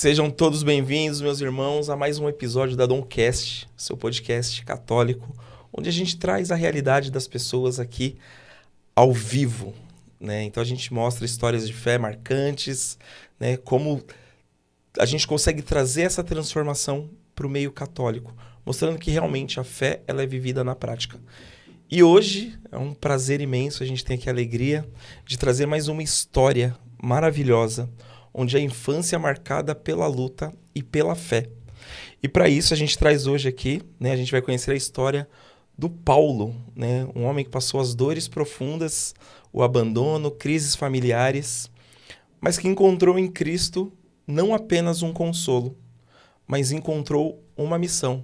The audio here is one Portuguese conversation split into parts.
Sejam todos bem-vindos, meus irmãos, a mais um episódio da Domcast, seu podcast católico, onde a gente traz a realidade das pessoas aqui ao vivo, né? Então a gente mostra histórias de fé marcantes, né? Como a gente consegue trazer essa transformação para o meio católico, mostrando que realmente a fé ela é vivida na prática. E hoje é um prazer imenso, a gente tem aqui a alegria de trazer mais uma história maravilhosa, onde a infância é marcada pela luta e pela fé. E para isso a gente traz hoje aqui, né, a gente vai conhecer a história do Paulo, né, um homem que passou as dores profundas, o abandono, crises familiares, mas que encontrou em Cristo não apenas um consolo, mas encontrou uma missão.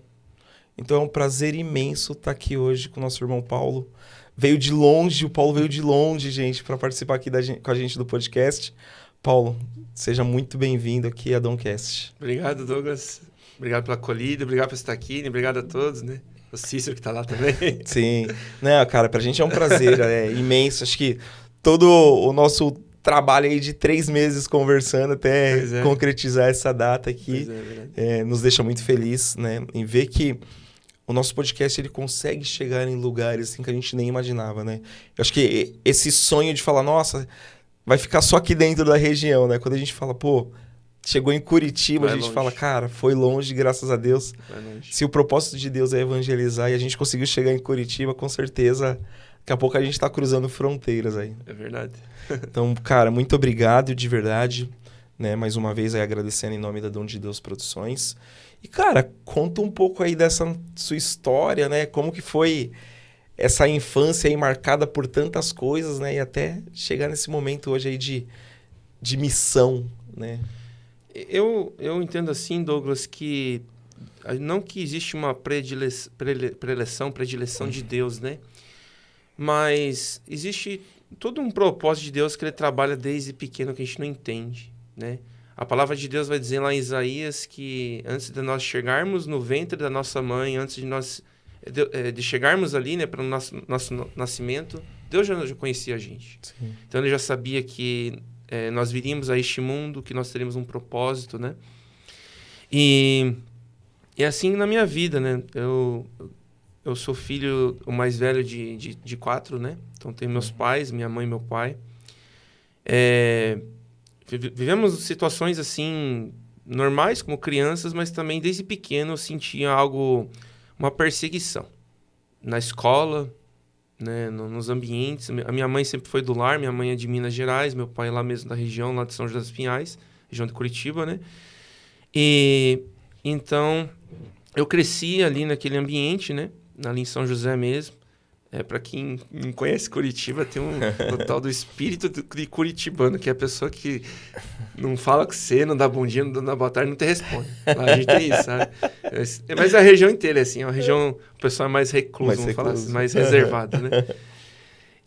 Então é um prazer imenso estar aqui hoje com o nosso irmão Paulo. Veio de longe, o Paulo veio de longe, gente, para participar aqui com a gente do podcast. Paulo, seja muito bem-vindo aqui a Domcast. Obrigado, Douglas. Obrigado pela acolhida, obrigado por estar aqui, obrigado a todos, né? O Cícero que está lá também. Sim. Não, cara, pra gente é um prazer, é imenso. Acho que todo o nosso trabalho aí de 3 meses conversando até concretizar essa data aqui nos deixa muito feliz, né? Em ver que o nosso podcast ele consegue chegar em lugares assim que a gente nem imaginava, né? Eu acho que esse sonho de falar, nossa, vai ficar só aqui dentro da região, né? Quando a gente fala, pô, chegou em Curitiba, a gente fala, cara, foi longe, graças a Deus. Se o propósito de Deus é evangelizar e a gente conseguiu chegar em Curitiba, com certeza, daqui a pouco a gente tá cruzando fronteiras aí. É verdade. Então, cara, muito obrigado de verdade, né? Mais uma vez aí agradecendo em nome da Dom de Deus Produções. E, cara, conta um pouco aí dessa sua história, né? Como que foi essa infância aí marcada por tantas coisas, né? E até chegar nesse momento hoje aí de missão, né? Eu entendo assim, Douglas, que não que existe uma predileção de Deus, né? Mas existe todo um propósito de Deus que ele trabalha desde pequeno que a gente não entende, né? A palavra de Deus vai dizer lá em Isaías que antes de nós chegarmos no ventre da nossa mãe, antes de nós de chegarmos ali, né, para o nosso nascimento, Deus já conhecia a gente. Sim. Então ele já sabia que nós viríamos a este mundo, que nós teríamos um propósito, né? E assim na minha vida, né? Eu sou filho, o mais velho de 4, né? Então tenho meus pais, minha mãe e meu pai. Vivemos situações assim normais como crianças, mas também desde pequeno eu sentia uma perseguição na escola, né, nos ambientes. A minha mãe sempre foi do lar, minha mãe é de Minas Gerais, meu pai é lá mesmo da região, lá de São José dos Pinhais, região de Curitiba, né? E então eu cresci ali naquele ambiente, né, ali em São José mesmo. Para quem não conhece Curitiba, tem o tal do espírito de curitibano, que é a pessoa que não fala com você, não dá bom dia, não dá boa tarde, não te responde. Lá a gente tem isso, sabe? Mas a região inteira é assim, é uma região, o pesão é mais recluso, vamos falar assim, mais reservado, né?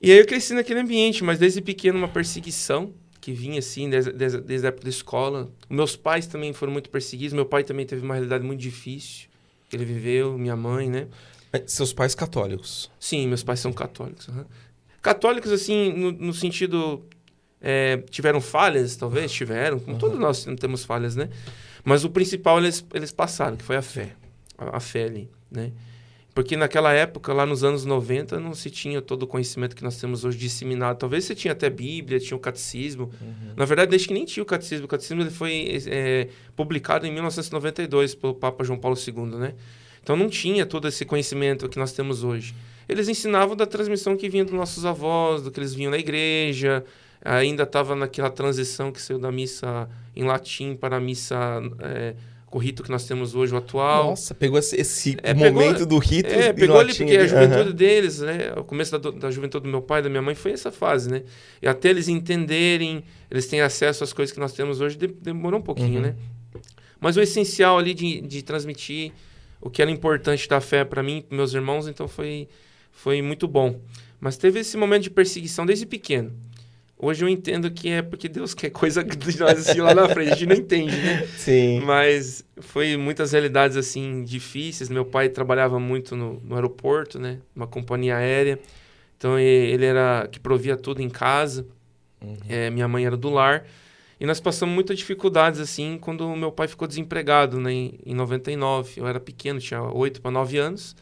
E aí eu cresci naquele ambiente, mas desde pequeno uma perseguição que vinha assim, desde a época da escola. Meus pais também foram muito perseguidos, meu pai também teve uma realidade muito difícil, ele viveu, minha mãe, né? Seus pais católicos? Sim, meus pais são católicos. Uhum. Católicos, assim, no sentido... tiveram falhas, talvez? Tiveram. Como todos nós temos falhas, né? Mas o principal eles passaram, que foi a fé. A fé ali, né? Porque naquela época, lá nos anos 90, não se tinha todo o conhecimento que nós temos hoje disseminado. Talvez você tinha até Bíblia, tinha o catecismo. Na verdade, desde que nem tinha o catecismo. O catecismo ele foi publicado em 1992 pelo Papa João Paulo II, né? Então não tinha todo esse conhecimento que nós temos hoje. Eles ensinavam da transmissão que vinha dos nossos avós, do que eles vinham na igreja. Ainda estava naquela transição que saiu da missa em latim para a missa com o rito que nós temos hoje, o atual. Nossa, pegou esse momento do rito em pegou latim, ali, porque a juventude deles, né? O começo da juventude do meu pai e da minha mãe foi essa fase, né? E até eles entenderem, eles têm acesso às coisas que nós temos hoje, demorou um pouquinho, né? Mas o essencial ali de transmitir o que era importante da fé para mim, para meus irmãos, então foi muito bom. Mas teve esse momento de perseguição desde pequeno. Hoje eu entendo que é porque Deus quer coisa de nós assim lá na frente, a gente não entende, né? Sim. Mas foi muitas realidades assim difíceis. Meu pai trabalhava muito no aeroporto, né? Uma companhia aérea. Então ele era que provia tudo em casa. Minha mãe era do lar. E nós passamos muitas dificuldades, assim, quando o meu pai ficou desempregado, né, em 99. Eu era pequeno, tinha 8 para 9 anos.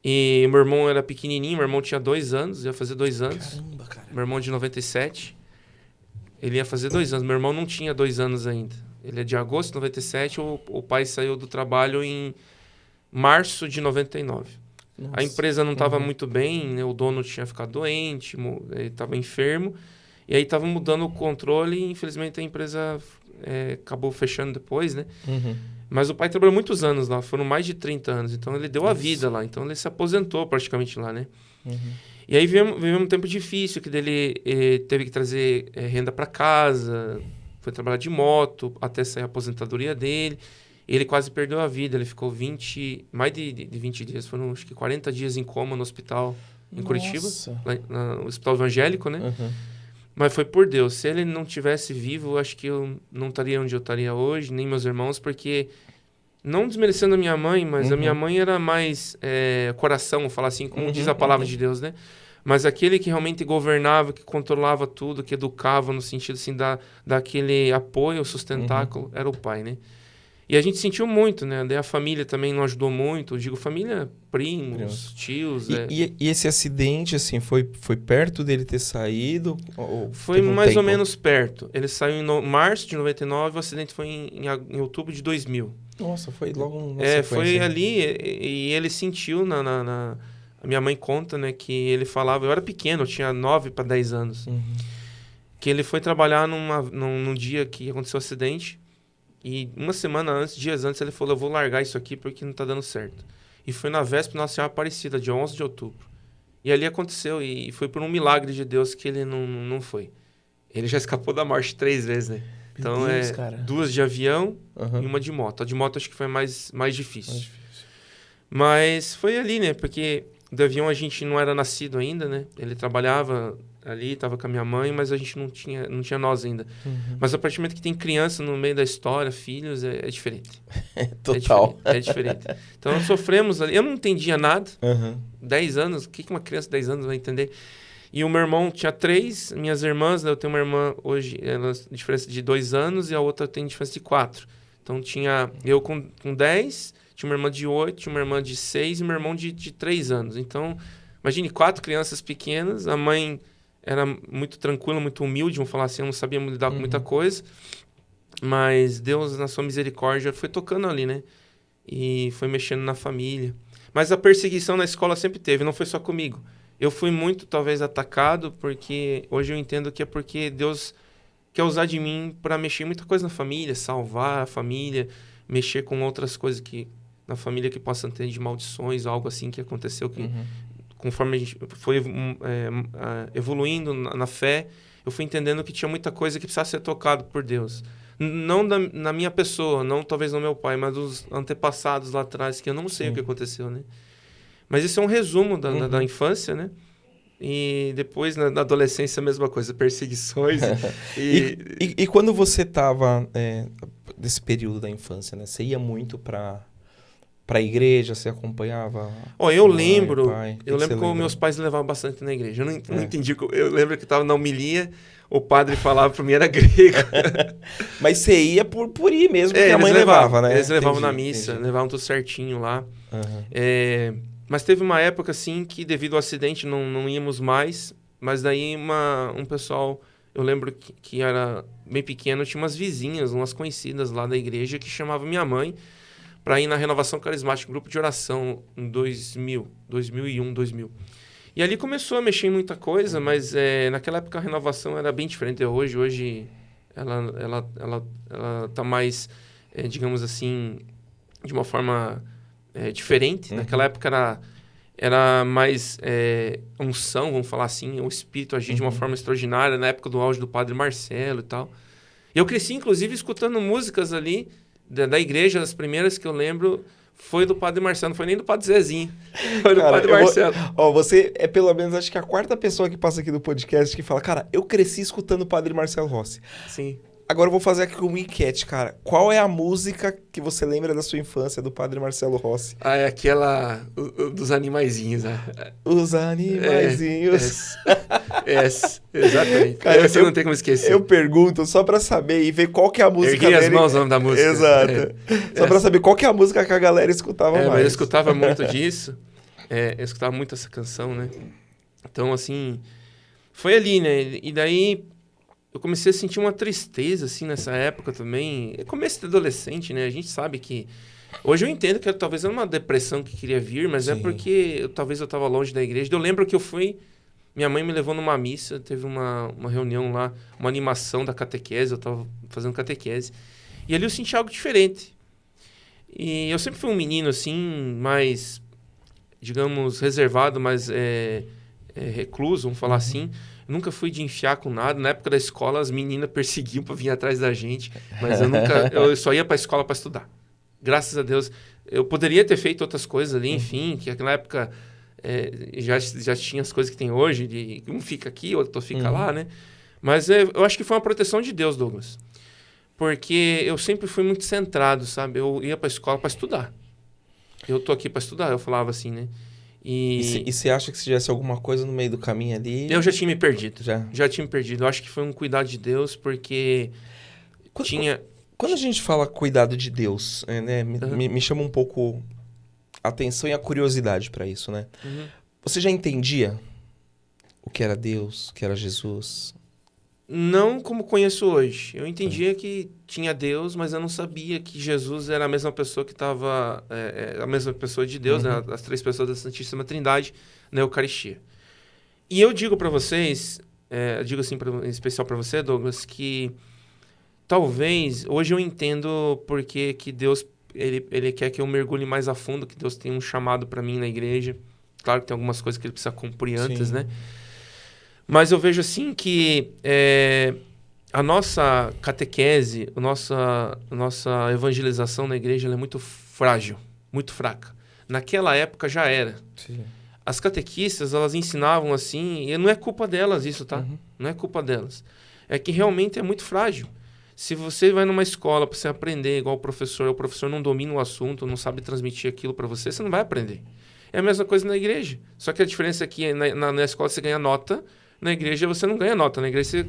E meu irmão era pequenininho, meu irmão tinha 2 anos, ia fazer 2 anos. Caramba, cara. Meu irmão é de 97, ele ia fazer 2 anos. Meu irmão não tinha 2 anos ainda. Ele é de agosto de 97, o pai saiu do trabalho em março de 99. Nossa. A empresa não estava muito bem, né? O dono tinha ficado doente, ele estava enfermo. E aí estava mudando o controle e, infelizmente, a empresa acabou fechando depois, né? Mas o pai trabalhou muitos anos lá, foram mais de 30 anos. Então, ele deu a vida lá. Então, ele se aposentou praticamente lá, né? E aí, vivemos um tempo difícil, que dele teve que trazer renda para casa, foi trabalhar de moto, até sair a aposentadoria dele. Ele quase perdeu a vida, ele ficou mais de 20 dias, foram acho que 40 dias em coma no hospital em Curitiba, lá no Hospital Evangélico, né? Mas foi por Deus. Se ele não tivesse vivo, eu acho que eu não estaria onde eu estaria hoje, nem meus irmãos, porque, não desmerecendo a minha mãe, mas a minha mãe era mais coração, vou falar assim, como diz a palavra de Deus, né? Mas aquele que realmente governava, que controlava tudo, que educava no sentido assim, daquele apoio, sustentáculo, era o pai, né? E a gente sentiu muito, né? Daí a família também não ajudou muito. Eu digo família, primos, tios. E esse acidente, assim, foi perto dele ter saído? Foi mais ou menos perto. Ele saiu em março de 99, o acidente foi em outubro de 2000. Nossa, foi logo na sequência. Foi ali e ele sentiu A minha mãe conta, né, que ele falava... Eu era pequeno, eu tinha 9 para 10 anos. Que ele foi trabalhar num dia que aconteceu o acidente. E uma semana antes, dias antes, ele falou, eu vou largar isso aqui porque não tá dando certo. E foi na véspera da Nossa Senhora Aparecida, dia 11 de outubro. E ali aconteceu, e foi por um milagre de Deus que ele não foi. Ele já escapou da morte 3 vezes, né? Então, Deus, cara. 2 de avião e uma de moto. A de moto acho que foi mais difícil. Mas foi ali, né? Porque do avião a gente não era nascido ainda, né? Ele trabalhava ali, estava com a minha mãe, mas a gente não tinha nós ainda. Mas a partir do momento que tem criança no meio da história, filhos, é diferente. Total. É diferente. Então, nós sofremos ali. Eu não entendia nada. 10 anos, o que uma criança de 10 anos vai entender? E o meu irmão tinha 3, minhas irmãs, né? Eu tenho uma irmã hoje, elas diferença de 2 anos, e a outra tem diferença de 4. Então, tinha eu com 10, tinha uma irmã de 8, tinha uma irmã de 6 e meu irmão de 3 anos. Então, imagine 4 crianças pequenas, a mãe era muito tranquila, muito humilde, vamos falar assim, eu não sabia lidar com muita coisa, mas Deus, na sua misericórdia, foi tocando ali, né? E foi mexendo na família. Mas a perseguição na escola sempre teve, não foi só comigo. Eu fui muito, talvez, atacado, porque hoje eu entendo que é porque Deus quer usar de mim para mexer em muita coisa na família, salvar a família, mexer com outras coisas na família que possam ter de maldições, algo assim que aconteceu que... Conforme a gente foi evoluindo na fé, eu fui entendendo que tinha muita coisa que precisava ser tocado por Deus. Não na minha pessoa, não talvez no meu pai, mas dos antepassados lá atrás, que eu não sei o que aconteceu, né? Mas isso é um resumo da infância, né? E depois, na adolescência, a mesma coisa, perseguições. E quando você estava nesse período da infância, né? Você ia muito para a igreja, você acompanhava? Eu lembro. Pai? Eu lembro que meus pais levavam bastante na igreja. Eu não entendi. Eu lembro que estava na homilia, o padre falava para mim, era grego. Mas você ia por ir mesmo, porque a mãe levava, né? Eles levavam na missa, levavam tudo certinho lá. Mas teve uma época, assim, que devido ao acidente não íamos mais. Mas daí um pessoal, eu lembro que era bem pequeno, tinha umas vizinhas, umas conhecidas lá da igreja que chamavam minha mãe para ir na Renovação Carismática, grupo de oração, em 2001, 2000. E ali começou a mexer em muita coisa, mas naquela época a renovação era bem diferente de hoje. Hoje ela tá mais, digamos assim, de uma forma diferente. Naquela época era mais unção, vamos falar assim, o Espírito agia de uma forma extraordinária, na época do auge do Padre Marcelo e tal. E eu cresci, inclusive, escutando músicas ali, da igreja, as primeiras que eu lembro foi do Padre Marcelo, não foi nem do Padre Zezinho, foi do Padre Marcelo. Você é pelo menos, acho que a 4ª pessoa que passa aqui do podcast que fala, cara, eu cresci escutando o Padre Marcelo Rossi. Sim. Agora eu vou fazer aqui uma enquete, cara. Qual é a música que você lembra da sua infância do Padre Marcelo Rossi? Ah, é aquela dos animaizinhos, né? Os animaizinhos. Exatamente. Cara, Essa não tem como esquecer. Eu pergunto só pra saber e ver qual que é a música Erguei dele. as mãos, o nome da música. Exato. Só pra saber qual que é a música que a galera escutava mais. Mas eu escutava muito disso. Eu escutava muito essa canção, né? Então, assim, foi ali, né? E daí eu comecei a sentir uma tristeza, assim, nessa época também. Começo de adolescente, né? A gente sabe que... Hoje eu entendo que talvez era uma depressão que queria vir, mas é porque talvez eu estava longe da igreja. Eu lembro que eu fui... Minha mãe me levou numa missa, teve uma reunião lá, uma animação da catequese, eu estava fazendo catequese. E ali eu senti algo diferente. E eu sempre fui um menino, assim, mais, digamos, reservado, mais recluso, vamos falar assim. Eu nunca fui de enfiar com nada. Na época da escola, as meninas perseguiam para vir atrás da gente, mas eu só ia para a escola para estudar. Graças a Deus. Eu poderia ter feito outras coisas ali, enfim, que naquela época já tinha as coisas que tem hoje, de um fica aqui, outro fica lá, né? Mas eu acho que foi uma proteção de Deus, Douglas. Porque eu sempre fui muito centrado, sabe? Eu ia para a escola para estudar. Eu tô aqui para estudar, eu falava assim, né? E você acha que se tivesse alguma coisa no meio do caminho ali... Eu já tinha me perdido. Já tinha me perdido. Eu acho que foi um cuidado de Deus, porque Quando a gente fala cuidado de Deus, né? Me chama um pouco a atenção e a curiosidade para isso, né? Você já entendia o que era Deus, o que era Jesus? Não como conheço hoje. Eu entendia que tinha Deus, mas eu não sabia que Jesus era a mesma pessoa que estava... a mesma pessoa de Deus, né? As três pessoas da Santíssima Trindade na Eucaristia. E eu digo para vocês, digo assim, em especial para você, Douglas, que talvez... Hoje eu entendo porque que Deus ele quer que eu mergulhe mais a fundo, que Deus tem um chamado para mim na igreja. Claro que tem algumas coisas que ele precisa cumprir antes, né? Mas eu vejo assim que a nossa catequese, a nossa evangelização na igreja ela é muito frágil, muito fraca. Naquela época já era. Sim. As catequistas, elas ensinavam assim, e não é culpa delas isso, tá? Não é culpa delas. É que realmente é muito frágil. Se você vai numa escola para você aprender igual o professor não domina o assunto, não sabe transmitir aquilo para você, você não vai aprender. É a mesma coisa na igreja. Só que a diferença é que na escola você ganha nota, na igreja você não ganha nota. Na igreja você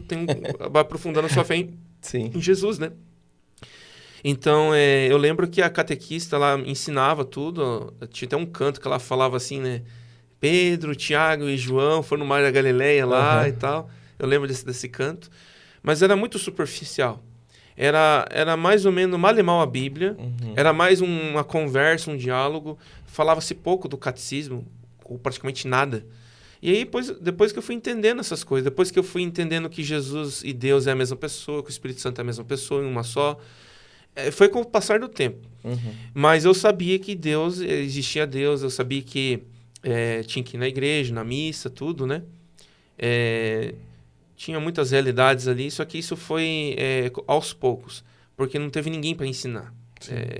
vai aprofundando a sua fé em Jesus, né? Então, eu lembro que a catequista lá ensinava tudo. Tinha até um canto que ela falava assim, né? Pedro, Tiago e João foram no Mar da Galileia lá e tal. Eu lembro desse canto. Mas era muito superficial. Era mais ou menos mal e mal a Bíblia. Era mais uma conversa, um diálogo. Falava-se pouco do catecismo, ou praticamente nada. E aí, depois que eu fui entendendo essas coisas, depois que eu fui entendendo que Jesus e Deus é a mesma pessoa, que o Espírito Santo é a mesma pessoa, em uma só, foi com o passar do tempo. Mas eu sabia que Deus, existia Deus, eu sabia que tinha que ir na igreja, na missa, tudo, né? Tinha muitas realidades ali, só que isso foi aos poucos, porque não teve ninguém para ensinar.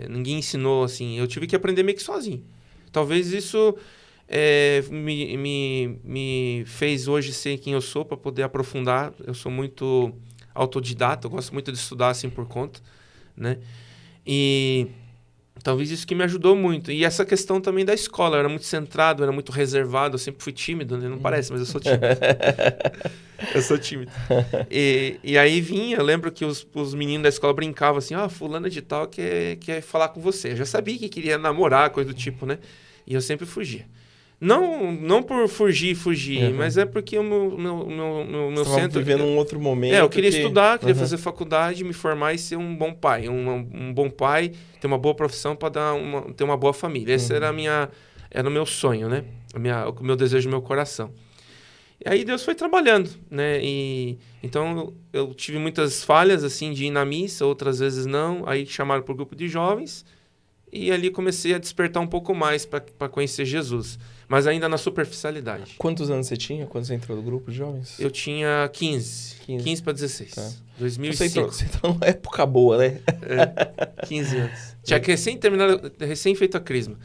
Ninguém ensinou, assim, eu tive que aprender meio que sozinho. Talvez isso me fez hoje ser quem eu sou, para poder aprofundar. Eu sou muito autodidata, eu gosto muito de estudar assim por conta, né? E talvez isso que me ajudou muito. E essa questão também da escola, eu era muito centrado, eu era muito reservado, eu sempre fui tímido, né? Não parece, mas eu sou tímido. Eu sou tímido. E aí eu lembro que os meninos da escola brincavam assim, fulana de tal quer falar com você. Eu já sabia que queria namorar, coisa do tipo, né? E eu sempre fugia. Não por fugir, mas é porque o meu centro... vivendo um outro momento. Eu queria estudar, queria fazer faculdade, me formar e ser um bom pai. Um bom pai, ter uma boa profissão para ter uma boa família. Esse era o meu sonho, né? O meu desejo no meu coração. E aí Deus foi trabalhando, né? Então eu tive muitas falhas, assim, de ir na missa, outras vezes não. Aí chamaram para o grupo de jovens e ali comecei a despertar um pouco mais para conhecer Jesus. Mas ainda na superficialidade. Quantos anos você tinha quando você entrou no grupo de jovens? Eu tinha 15 para 16. Tá. 2005. Você entrou numa época boa, né? 15 anos. Tinha recém feito a crisma.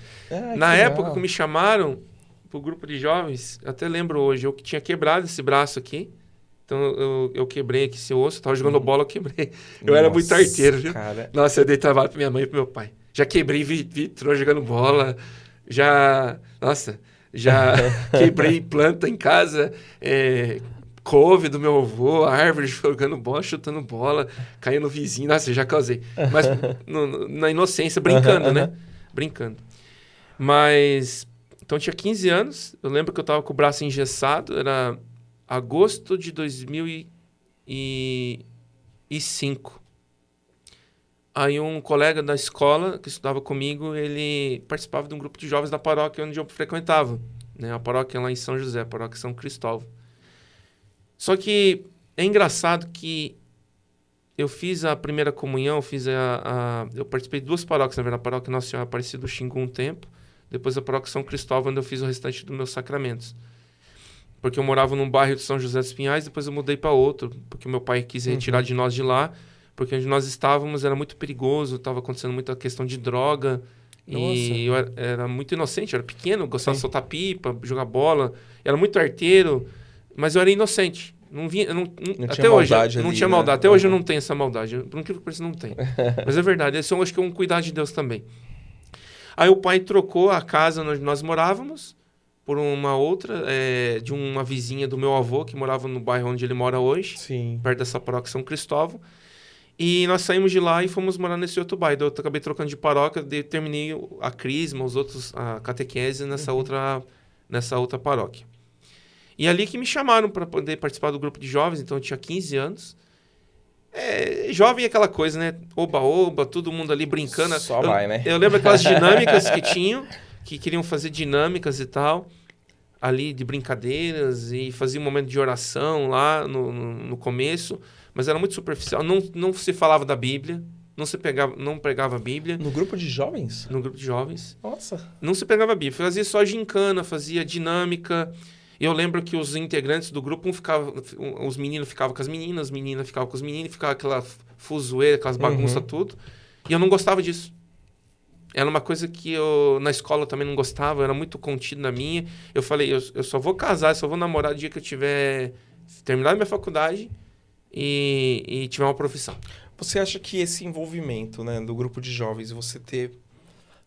Na época que me chamaram pro grupo de jovens, eu até lembro hoje, eu tinha quebrado esse braço aqui, Então eu quebrei aqui esse osso, tava jogando bola, eu quebrei. Eu era muito arteiro, viu? Cara. Nossa, eu dei trabalho pra minha mãe e pro meu pai. Já quebrei vitrô jogando bola, já quebrei planta em casa, couve do meu avô, árvore jogando bola, chutando bola, caindo no vizinho. Nossa, eu já causei. Mas na inocência, brincando, né? Brincando. Mas, então eu tinha 15 anos, eu lembro que eu tava com o braço engessado, era agosto de 2005. Aí um colega da escola, que estudava comigo, ele participava de um grupo de jovens da paróquia onde eu frequentava, né? A paróquia lá em São José, a paróquia São Cristóvão. Só que é engraçado que eu fiz a primeira comunhão, eu participei de 2 paróquias, na verdade, a paróquia Nossa Senhora Aparecida do Xingu um tempo, depois a paróquia São Cristóvão, onde eu fiz o restante dos meus sacramentos. Porque eu morava num bairro de São José dos Pinhais, depois eu mudei para outro, porque meu pai quis retirar de nós de lá, porque onde nós estávamos era muito perigoso, estava acontecendo muita questão de droga, e eu era muito inocente, eu era pequeno, gostava de soltar pipa, jogar bola, era muito arteiro, mas eu era inocente. Não até hoje não tinha maldade. Até hoje eu não tenho essa maldade. Por incrível que pareça, não tenho. Mas é verdade. Esse eu acho que é um cuidado de Deus também. Aí o pai trocou a casa onde nós morávamos por uma outra, de uma vizinha do meu avô, que morava no bairro onde ele mora hoje, perto dessa paróquia São Cristóvão. E nós saímos de lá e fomos morar nesse outro bairro. Eu acabei trocando de paróquia, terminei a crisma, a catequese nessa outra paróquia. E ali que me chamaram para poder participar do grupo de jovens, então eu tinha 15 anos. Jovem é aquela coisa, né? Oba-oba, todo mundo ali brincando. Vai, né? Eu lembro aquelas dinâmicas que tinham, que queriam fazer dinâmicas e tal, ali de brincadeiras, e fazia um momento de oração lá no começo, mas era muito superficial. Não se falava da Bíblia, não pregava a Bíblia. No grupo de jovens? No grupo de jovens. Nossa. Não se pregava a Bíblia, fazia só gincana, fazia dinâmica. E eu lembro que os integrantes do grupo, os meninos ficavam com as meninas ficavam com os meninos, ficava aquela fuzueira, aquelas bagunças tudo. E eu não gostava disso. Era uma coisa que eu, na escola, também não gostava, eu era muito contido na minha. Eu falei, eu só vou casar, só vou namorar o dia que eu tiver terminado minha faculdade e tiver uma profissão. Você acha que esse envolvimento, né, do grupo de jovens,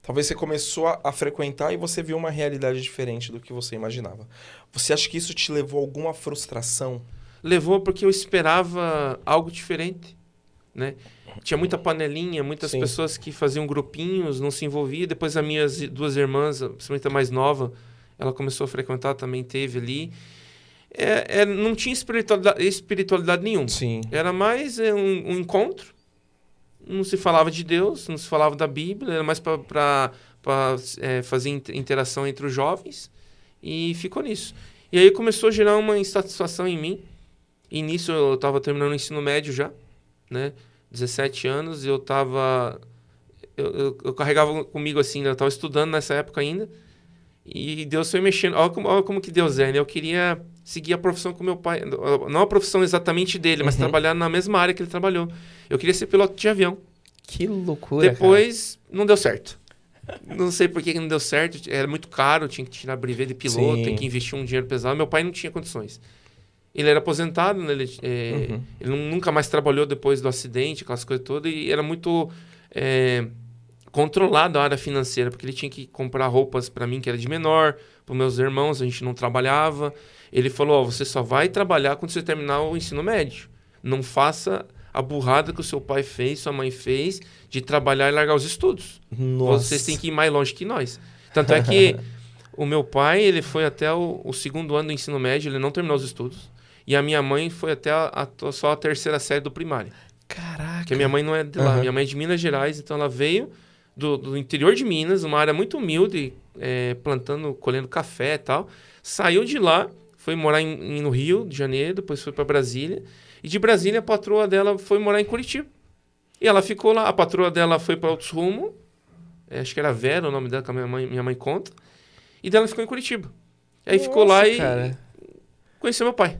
talvez você começou a frequentar e você viu uma realidade diferente do que você imaginava. Você acha que isso te levou a alguma frustração? Levou porque eu esperava algo diferente, né? Tinha muita panelinha, muitas pessoas que faziam grupinhos, não se envolviam. Depois as minhas 2 irmãs, principalmente a mais nova, ela começou a frequentar, também teve ali. Não tinha espiritualidade nenhuma. Sim. Era mais um encontro. Não se falava de Deus, não se falava da Bíblia, era mais para fazer interação entre os jovens, e ficou nisso. E aí começou a gerar uma insatisfação em mim, e nisso eu estava terminando o ensino médio já, né? 17 anos, eu carregava comigo assim, né? Eu estava estudando nessa época ainda, e Deus foi mexendo. Olha como que Deus é, né? Eu queria seguir a profissão com meu pai, não a profissão exatamente dele, mas trabalhar na mesma área que ele trabalhou. Eu queria ser piloto de avião. Que loucura, Depois, não deu certo. Não sei por que não deu certo. Era muito caro, tinha que tirar brevet de piloto, tem que investir um dinheiro pesado. Meu pai não tinha condições. Ele era aposentado, né? Ele nunca mais trabalhou depois do acidente, aquelas coisas todas, e era muito controlado a área financeira, porque ele tinha que comprar roupas para mim, que era de menor, para meus irmãos, a gente não trabalhava. Ele falou, você só vai trabalhar quando você terminar o ensino médio. Não faça a burrada que o seu pai fez, sua mãe fez, de trabalhar e largar os estudos. Nossa. Vocês têm que ir mais longe que nós. Tanto é que o meu pai, ele foi até o 2º ano do ensino médio, ele não terminou os estudos. E a minha mãe foi até só a 3ª série do primário. Caraca. Porque a minha mãe não é de lá. Minha mãe é de Minas Gerais, então ela veio do interior de Minas, uma área muito humilde, colhendo café e tal. Saiu de lá, foi morar no Rio de Janeiro, depois foi para Brasília. E de Brasília, a patroa dela foi morar em Curitiba. E ela ficou lá. A patroa dela foi para outros rumos. Acho que era Vera o nome dela, que a minha mãe conta. E dela ficou em Curitiba. Aí ficou lá e conheceu meu pai.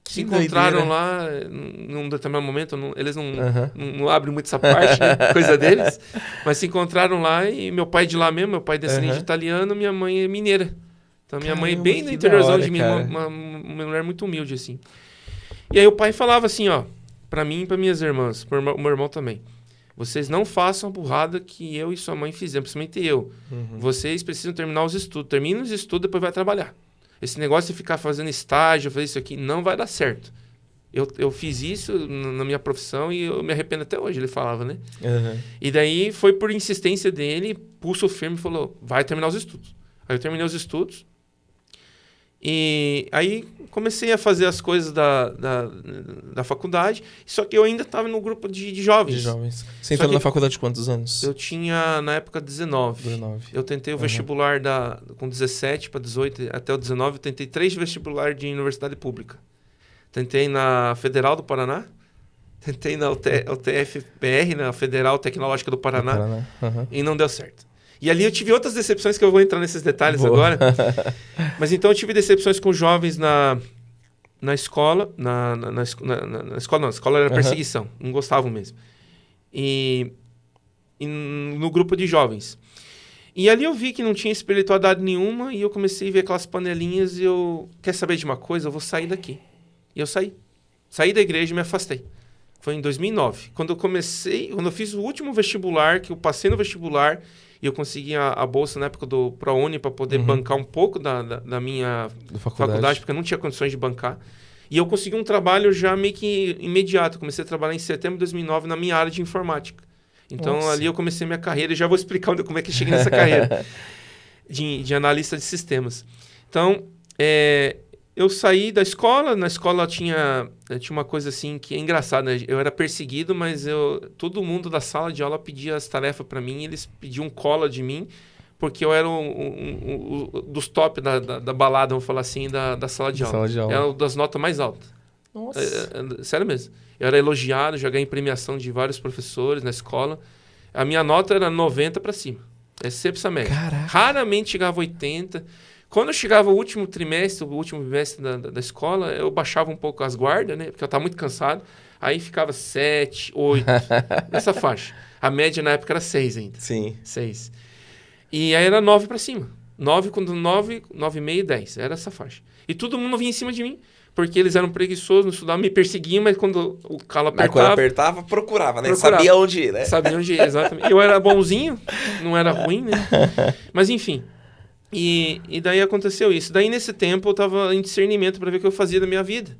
Se encontraram lá num determinado momento. Eles não abrem muito essa parte, né? Coisa deles. Mas se encontraram lá e meu pai de lá mesmo, meu pai descendente italiano, minha mãe é mineira. Então minha mãe é bem no interiorzão de mim, uma mulher muito humilde, assim. E aí o pai falava assim, ó, pra mim e pra minhas irmãs, pro meu irmão também. Vocês não façam a burrada que eu e sua mãe fizemos, principalmente eu. Vocês precisam terminar os estudos. Termina os estudos, depois vai trabalhar. Esse negócio de ficar fazendo estágio, fazer isso aqui, não vai dar certo. Eu fiz isso na minha profissão e eu me arrependo até hoje, ele falava, né? E daí foi por insistência dele, pulso firme, falou, vai terminar os estudos. Aí eu terminei os estudos. E aí comecei a fazer as coisas da faculdade, só que eu ainda estava no grupo de jovens. De jovens. Você entrou na faculdade de quantos anos? Eu tinha, na época, 19. Eu tentei o vestibular com 17 para 18, até o 19, eu tentei 3 vestibulares de universidade pública. Tentei na Federal do Paraná, tentei na UTFPR, na Federal Tecnológica do Paraná, e não deu certo. E ali eu tive outras decepções que eu vou entrar nesses detalhes agora. Mas então eu tive decepções com jovens na escola. Na escola não, a escola era perseguição. Não gostavam mesmo. E no grupo de jovens. E ali eu vi que não tinha espiritualidade nenhuma e eu comecei a ver aquelas panelinhas e quer saber de uma coisa? Eu vou sair daqui. E eu saí. Saí da igreja e me afastei. Foi em 2009. Quando eu fiz o último vestibular, que eu passei no vestibular... E eu consegui a bolsa na época do ProUni para poder bancar um pouco da minha faculdade, porque eu não tinha condições de bancar. E eu consegui um trabalho já meio que imediato. Comecei a trabalhar em setembro de 2009 na minha área de informática. Então, ali eu comecei minha carreira e já vou explicar como é que eu cheguei nessa carreira de analista de sistemas. Então, eu saí da escola. Na escola tinha uma coisa assim que é engraçada, né? Eu era perseguido, mas todo mundo da sala de aula pedia as tarefas para mim. Eles pediam cola de mim, porque eu era dos top da balada, vamos falar assim, da sala de aula. Era das notas mais altas. Nossa. Sério mesmo. Eu era elogiado, já ganhei premiação de vários professores na escola. A minha nota era 90 para cima. É sempre essa média. Caraca. Raramente chegava a 80. Quando eu chegava o último trimestre, da escola, eu baixava um pouco as guardas, né? Porque eu estava muito cansado. Aí ficava 7, 8, nessa faixa. A média na época era 6 ainda. Sim. 6. E aí era 9 para cima. 9, 9,5, 10. Era essa faixa. E todo mundo vinha em cima de mim. Porque eles eram preguiçosos, não estudavam, me perseguiam, mas quando o calo apertava... Mas quando apertava, procurava, né? Sabia onde ir, né? Sabia onde ir, exatamente. Eu era bonzinho, não era ruim, né? Mas enfim... E daí aconteceu isso. Daí, nesse tempo, eu estava em discernimento para ver o que eu fazia da minha vida.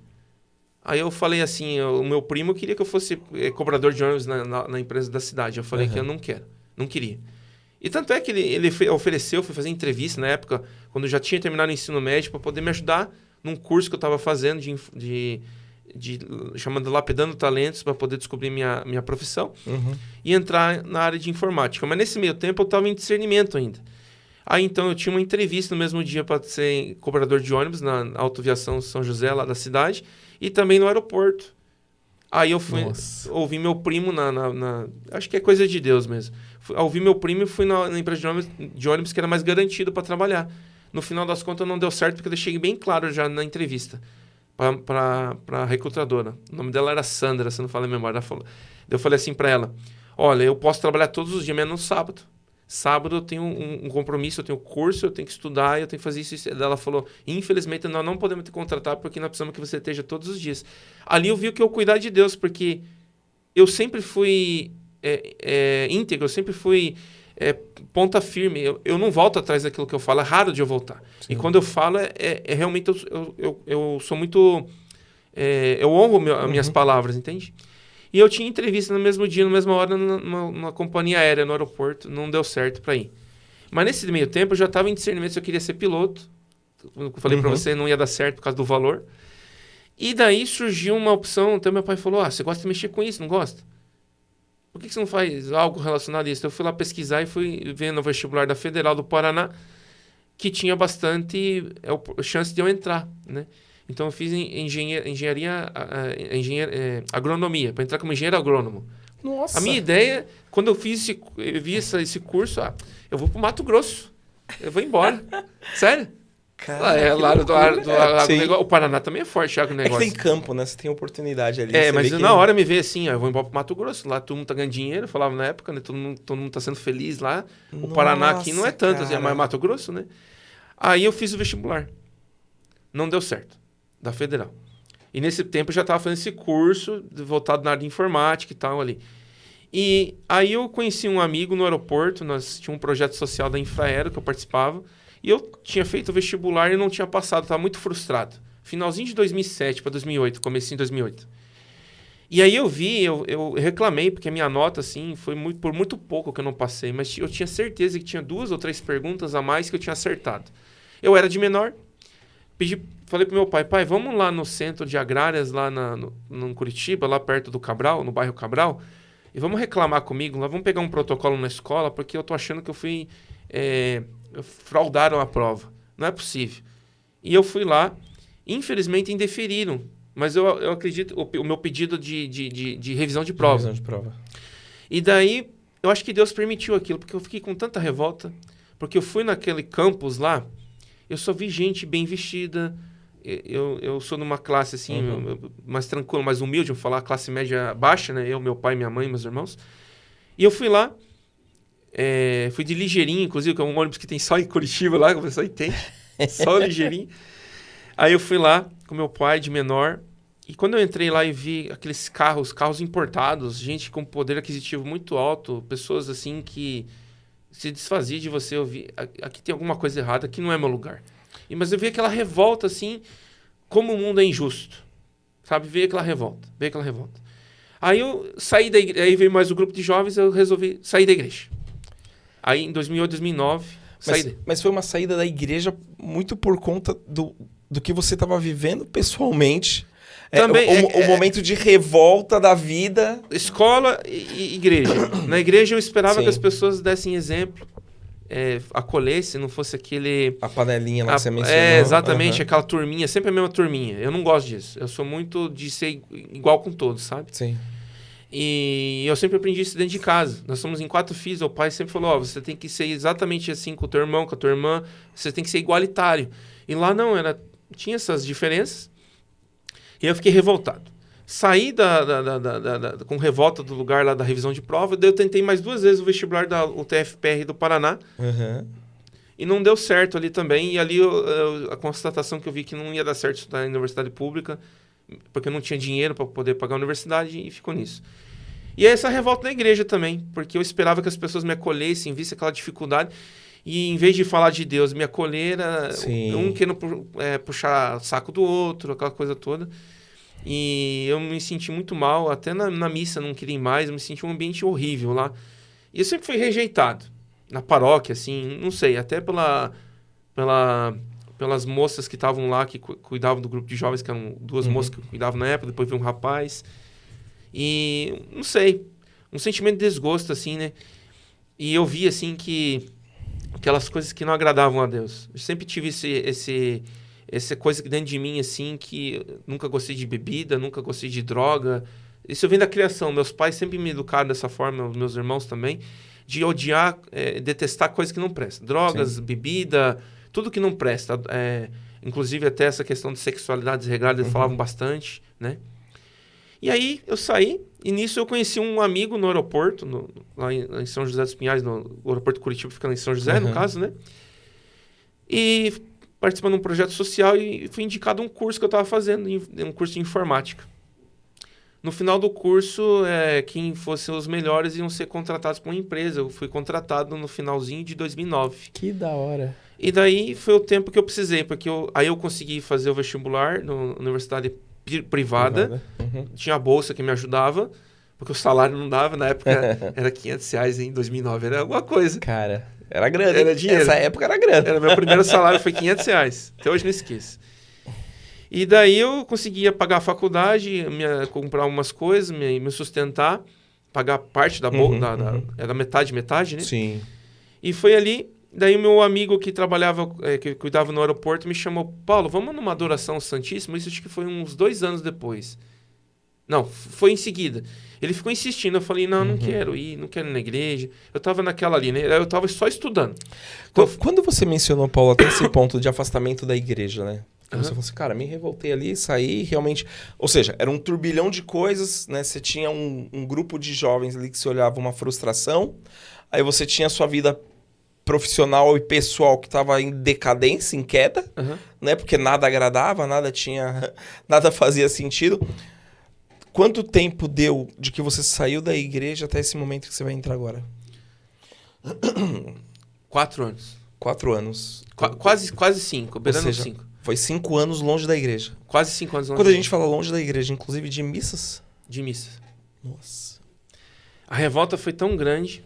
Aí eu falei assim, o meu primo queria que eu fosse cobrador de ônibus na empresa da cidade. Eu falei que eu não quero, não queria. E tanto é que ele ofereceu, fui fazer entrevista na época, quando eu já tinha terminado o ensino médio, para poder me ajudar num curso que eu estava fazendo chamado Lapidando Talentos, para poder descobrir minha profissão e entrar na área de informática. Mas nesse meio tempo eu estava em discernimento ainda. Aí, então, eu tinha uma entrevista no mesmo dia para ser cobrador de ônibus na Autoviação São José, lá da cidade, e também no aeroporto. Aí eu fui ouvir meu primo acho que é coisa de Deus mesmo. Ouvi meu primo e fui na empresa de ônibus que era mais garantido para trabalhar. No final das contas, não deu certo, porque eu deixei bem claro já na entrevista para a recrutadora. O nome dela era Sandra, se não fala a memória. Eu falei assim para ela, olha, eu posso trabalhar todos os dias, menos no sábado. Sábado eu tenho um compromisso, eu tenho curso, eu tenho que estudar, eu tenho que fazer isso. Ela falou, infelizmente nós não podemos te contratar porque nós precisamos que você esteja todos os dias. Ali eu vi que eu cuidar de Deus, porque eu sempre fui íntegro, eu sempre fui ponta firme. Eu não volto atrás daquilo que eu falo, é raro de eu voltar. Sim. E quando eu falo, realmente eu sou muito... eu honro as minhas palavras, entende? E eu tinha entrevista no mesmo dia, na mesma hora, numa companhia aérea, no aeroporto. Não deu certo para ir. Mas nesse meio tempo, eu já estava em discernimento se eu queria ser piloto. Como eu falei para você, não ia dar certo por causa do valor. E daí surgiu uma opção. Então, meu pai falou, você gosta de mexer com isso, não gosta? Por que você não faz algo relacionado a isso? Eu fui lá pesquisar e fui ver no vestibular da Federal do Paraná que tinha bastante chance de eu entrar, né? Então, eu fiz agronomia, para entrar como engenheiro agrônomo. Nossa! A minha ideia, quando eu vi esse curso, eu vou para o Mato Grosso. Eu vou embora. Sério? O Paraná também é forte, o negócio. É que tem campo, né? Você tem oportunidade ali. Mas na hora me veio assim, eu vou embora para o Mato Grosso. Lá todo mundo tá ganhando dinheiro, eu falava na época, né? Todo mundo tá sendo feliz lá. O Paraná aqui não é tanto, assim, é mais Mato Grosso, né? Aí eu fiz o vestibular. Não deu certo. Da Federal. E nesse tempo eu já estava fazendo esse curso voltado na área de informática e tal ali. E aí eu conheci um amigo no aeroporto, nós tínhamos um projeto social da Infraero que eu participava, e eu tinha feito o vestibular e não tinha passado, estava muito frustrado. Finalzinho de 2007 para 2008, comecinho de 2008. E aí eu reclamei, porque a minha nota, assim, foi por muito pouco que eu não passei, mas eu tinha certeza que tinha 2 ou 3 perguntas a mais que eu tinha acertado. Eu era de menor, falei pro meu pai, vamos lá no centro de agrárias, lá no Curitiba, lá perto do Cabral, no bairro Cabral, e vamos reclamar comigo, lá vamos pegar um protocolo na escola, porque eu tô achando que eu fui... fraudaram a prova. Não é possível. E eu fui lá, infelizmente indeferiram, mas eu acredito, o meu pedido de revisão de prova. Revisão de prova. E daí, eu acho que Deus permitiu aquilo, porque eu fiquei com tanta revolta, porque eu fui naquele campus lá, eu só vi gente bem vestida, eu sou numa classe assim, mais tranquila, mais humilde, vamos falar, classe média baixa, né? Eu, meu pai, minha mãe, meus irmãos. E eu fui lá, fui de ligeirinho, inclusive, que é um ônibus que tem só em Curitiba lá, que o pessoal entende, só ligeirinho. Aí eu fui lá com meu pai de menor, e quando eu entrei lá e vi aqueles carros importados, gente com poder aquisitivo muito alto, pessoas assim que se desfazia de você, eu vi, aqui tem alguma coisa errada, aqui não é meu lugar. Mas eu vi aquela revolta assim, como o mundo é injusto, sabe? Veio aquela revolta. Aí eu saí da igreja, aí veio mais o grupo de jovens, eu resolvi sair da igreja. Aí em 2008, 2009, saí. Mas foi uma saída da igreja muito por conta do que você estava vivendo pessoalmente. Também o momento de revolta da vida. Escola e igreja. Na igreja eu esperava Sim. que as pessoas dessem exemplo, acolhessem, não fosse aquele... A panelinha lá que você mencionou. Exatamente, aquela turminha, sempre a mesma turminha. Eu não gosto disso. Eu sou muito de ser igual com todos, sabe? Sim. E eu sempre aprendi isso dentro de casa. Nós somos em 4 filhos, o pai sempre falou, você tem que ser exatamente assim com o teu irmão, com a tua irmã, você tem que ser igualitário. E lá não, tinha essas diferenças. E eu fiquei revoltado. Saí com revolta do lugar lá da revisão de prova, daí eu tentei mais 2 vezes o vestibular da UTF-PR do Paraná. E não deu certo ali também. E ali a constatação que eu vi que não ia dar certo estudar na universidade pública, porque eu não tinha dinheiro para poder pagar a universidade, e ficou nisso. E essa revolta na igreja também, porque eu esperava que as pessoas me acolhessem, vissem aquela dificuldade, e em vez de falar de Deus, me acolher, um querendo puxar saco do outro, aquela coisa toda. E eu me senti muito mal, até na missa não queria ir mais, eu me senti um ambiente horrível lá. E eu sempre fui rejeitado, na paróquia, assim, não sei, até pelas moças que estavam lá, que cuidavam do grupo de jovens, que eram 2 moças que cuidavam na época, depois veio um rapaz. E, não sei, um sentimento de desgosto, assim, né? E eu vi, assim, que aquelas coisas que não agradavam a Deus. Eu sempre tive essa coisa dentro de mim, assim, que nunca gostei de bebida, nunca gostei de droga. Isso vem da criação. Meus pais sempre me educaram dessa forma, meus irmãos também, de odiar, detestar coisas que não prestam. Drogas, bebida, tudo que não presta. Inclusive até essa questão de sexualidade desregrada, eles falavam bastante, né? E aí eu saí, e nisso eu conheci um amigo no aeroporto, lá em São José dos Pinhais, no aeroporto de Curitiba, ficando em São José, no caso, né? E participando de um projeto social, e fui indicado um curso que eu estava fazendo, um curso de informática. No final do curso, quem fossem os melhores iam ser contratados por uma empresa. Eu fui contratado no finalzinho de 2009. Que da hora. E daí foi o tempo que eu precisei, porque aí eu consegui fazer o vestibular na universidade privada. Tinha a bolsa que me ajudava, porque o salário não dava. Na época era R$500 em 2009, era alguma coisa. Cara, era grana. Era dinheiro. Nessa época era grana. Meu primeiro salário foi R$500. Até hoje não esqueço. E daí eu conseguia pagar a faculdade, comprar algumas coisas, me sustentar, pagar parte da bolsa, era metade, né? Sim. E foi ali, daí o meu amigo que trabalhava, que cuidava no aeroporto, me chamou, Paulo, vamos numa adoração santíssima? Isso acho que foi uns 2 anos depois. Não, foi em seguida. Ele ficou insistindo, eu falei, não quero ir, não quero ir na igreja. Eu tava naquela ali, né? Eu tava só estudando. Então, quando você mencionou, Paulo, até esse ponto de afastamento da igreja, né? Você falou assim, cara, me revoltei ali, saí, realmente... Ou seja, era um turbilhão de coisas, né? Você tinha um grupo de jovens ali que se olhava uma frustração, aí você tinha a sua vida profissional e pessoal que estava em decadência, em queda, Aham. né? Porque nada agradava, nada fazia sentido. Quanto tempo deu de que você saiu da igreja até esse momento que você vai entrar agora? 4 anos. 4 anos. Quase 5, beirando seja, 5. Foi 5 anos longe da igreja. Quase 5 anos longe Quando a gente fala longe da igreja, inclusive de missas? de missa. Nossa. A revolta foi tão grande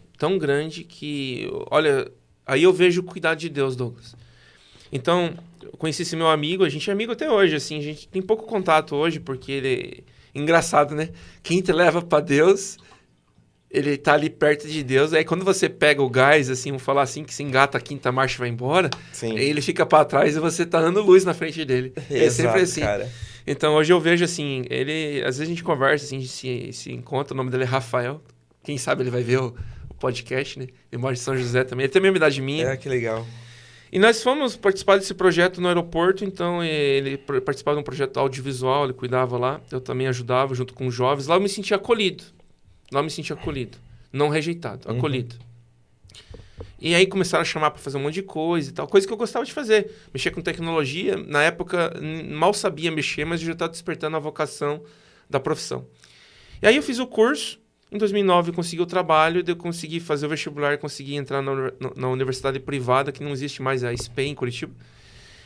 que, olha, aí eu vejo o cuidado de Deus, Douglas. Então, eu conheci esse meu amigo, a gente é amigo até hoje, assim, a gente tem pouco contato hoje, porque ele... Engraçado, né? Quem te leva pra Deus, ele tá ali perto de Deus, aí quando você pega o gás, assim, vamos falar assim, que se engata a quinta marcha e vai embora, Sim. aí ele fica pra trás e você tá dando luz na frente dele. É sempre assim. Cara. Então, hoje eu vejo, assim, ele... Às vezes a gente conversa, assim, a gente se encontra, o nome dele é Rafael. Quem sabe ele vai ver o podcast, né? Ele mora em São José também. Ele tem a mesma idade minha. É, que legal. E nós fomos participar desse projeto no aeroporto, então ele participava de um projeto audiovisual, ele cuidava lá, eu também ajudava junto com os jovens. Lá eu me sentia acolhido. Não rejeitado, acolhido. E aí começaram a chamar para fazer um monte de coisa e tal, coisa que eu gostava de fazer. Mexer com tecnologia, na época mal sabia mexer, mas eu já estava despertando a vocação da profissão. E aí eu fiz o curso, em 2009 eu consegui o trabalho, eu consegui fazer o vestibular, consegui entrar na universidade privada, que não existe mais, a SPEI em Curitiba.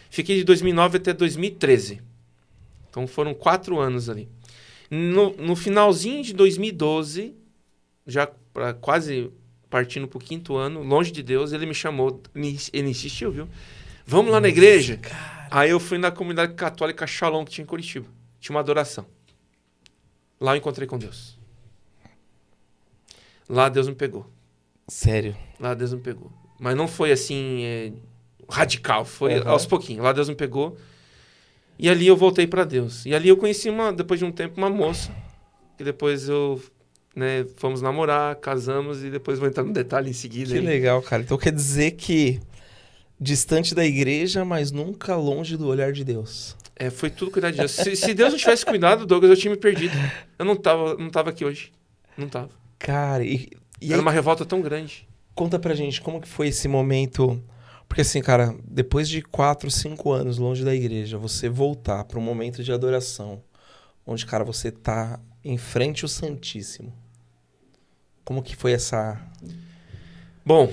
Fiquei de 2009 até 2013. Então foram 4 anos ali. No finalzinho de 2012, já quase partindo para o 5º ano, longe de Deus, ele me chamou, ele insistiu, viu? Vamos lá na igreja? Cara. Aí eu fui na comunidade católica Shalom, que tinha em Curitiba. Tinha uma adoração. Lá eu encontrei com Deus. Lá Deus me pegou. Sério? Lá Deus me pegou. Mas não foi assim, radical. Foi aos pouquinhos. Lá Deus me pegou. E ali eu voltei para Deus. E ali eu conheci, depois de um tempo, uma moça. Que depois fomos namorar, casamos. E depois vou entrar no detalhe em seguida. Que legal, cara. Então quer dizer que distante da igreja, mas nunca longe do olhar de Deus. Foi tudo cuidar de Deus. Se Deus não tivesse cuidado, Douglas, eu tinha me perdido. Eu não tava aqui hoje. Não tava. Cara, Era uma revolta tão grande. Conta pra gente como que foi esse momento. Porque assim, cara, depois de 4, 5 anos longe da igreja, você voltar para um momento de adoração, onde, cara, você tá em frente ao Santíssimo. Como que foi essa... Bom,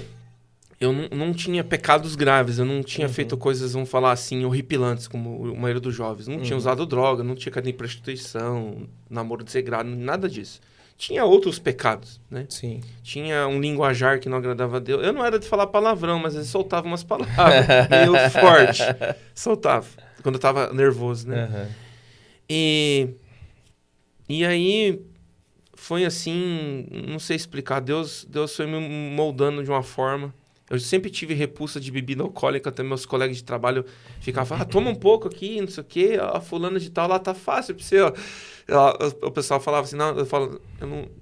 eu não tinha pecados graves, eu não tinha feito coisas, vamos falar assim, horripilantes, como a maioria dos jovens. Não tinha usado droga, não tinha caído em prostituição, namoro desregrado, nada disso. Tinha outros pecados, né? Sim. Tinha um linguajar que não agradava a Deus. Eu não era de falar palavrão, mas eu soltava umas palavras meio forte. Soltava, quando eu tava nervoso, né? Uhum. E aí foi assim, não sei explicar. Deus foi me moldando de uma forma. Eu sempre tive repulsa de bebida alcoólica, até meus colegas de trabalho ficavam, toma um pouco aqui, não sei o quê, a fulana de tal, lá tá fácil pra você, ó. O pessoal falava assim, não,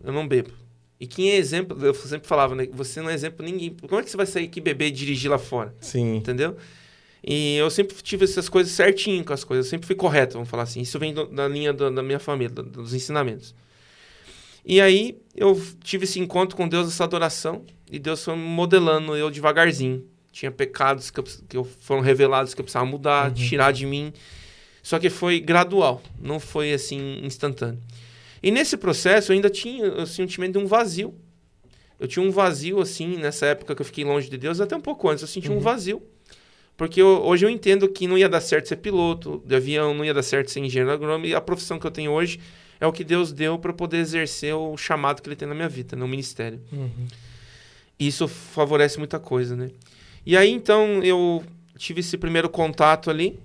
eu não bebo. E quem é exemplo, eu sempre falava, né, você não é exemplo pra ninguém. Como é que você vai sair aqui beber e dirigir lá fora? Sim. Entendeu? E eu sempre tive essas coisas certinho com as coisas, eu sempre fui correto, vamos falar assim. Isso vem da linha da minha família, dos ensinamentos. E aí eu tive esse encontro com Deus, essa adoração, e Deus foi modelando eu devagarzinho. Tinha pecados que foram revelados que eu precisava mudar, tirar de mim. Só que foi gradual, não foi assim instantâneo. E nesse processo eu ainda tinha o sentimento de um vazio. Eu tinha um vazio assim, nessa época que eu fiquei longe de Deus, até um pouco antes, eu senti um vazio. Porque hoje eu entendo que não ia dar certo ser piloto de avião, não ia dar certo ser engenheiro agrônomo, e a profissão que eu tenho hoje é o que Deus deu para poder exercer o chamado que Ele tem na minha vida, no ministério. E isso favorece muita coisa, né? E aí, então, eu tive esse primeiro contato ali,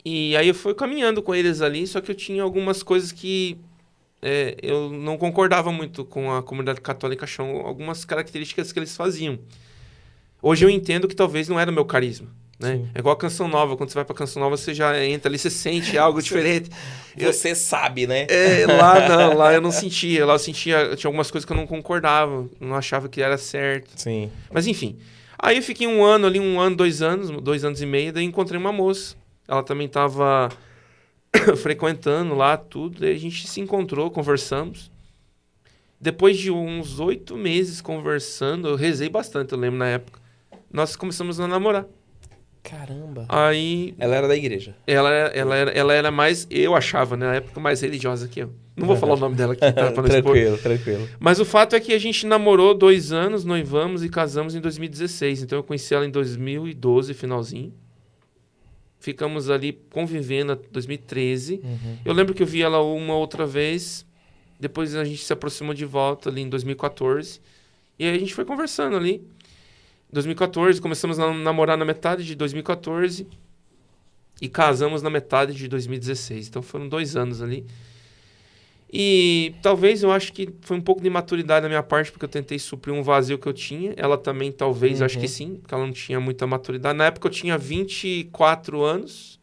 e aí eu fui caminhando com eles ali, só que eu tinha algumas coisas que eu não concordava muito com a comunidade católica, algumas características que eles faziam. Hoje eu entendo que talvez não era o meu carisma, né? É igual a Canção Nova, quando você vai pra Canção Nova, você já entra ali, você sente algo diferente. Você sabe, né? Lá eu não sentia. Lá tinha algumas coisas que eu não concordava, não achava que era certo. Sim. Mas enfim. Aí eu fiquei 1 ano ali, 2 anos, 2 anos e meio, daí encontrei uma moça. Ela também tava frequentando lá tudo, daí a gente se encontrou, conversamos. Depois de uns 8 meses conversando, eu rezei bastante, eu lembro na época. nós começamos a namorar. Caramba. Aí... Ela era da igreja. Ela era mais, eu achava, né, na época, mais religiosa que eu. Não vou falar o nome dela aqui, tá? Pra não expor. Tranquilo. Mas o fato é que a gente namorou 2 anos, noivamos e casamos em 2016. Então eu conheci ela em 2012, finalzinho. Ficamos ali convivendo até 2013. Eu lembro que eu vi ela uma outra vez. Depois a gente se aproximou de volta ali em 2014. E aí a gente foi conversando ali. 2014, começamos a namorar na metade de 2014 e casamos na metade de 2016. Então foram 2 anos ali. E talvez eu acho que foi um pouco de maturidade da minha parte, porque eu tentei suprir um vazio que eu tinha. Ela também, talvez, acho que sim, porque ela não tinha muita maturidade. Na época eu tinha 24 anos.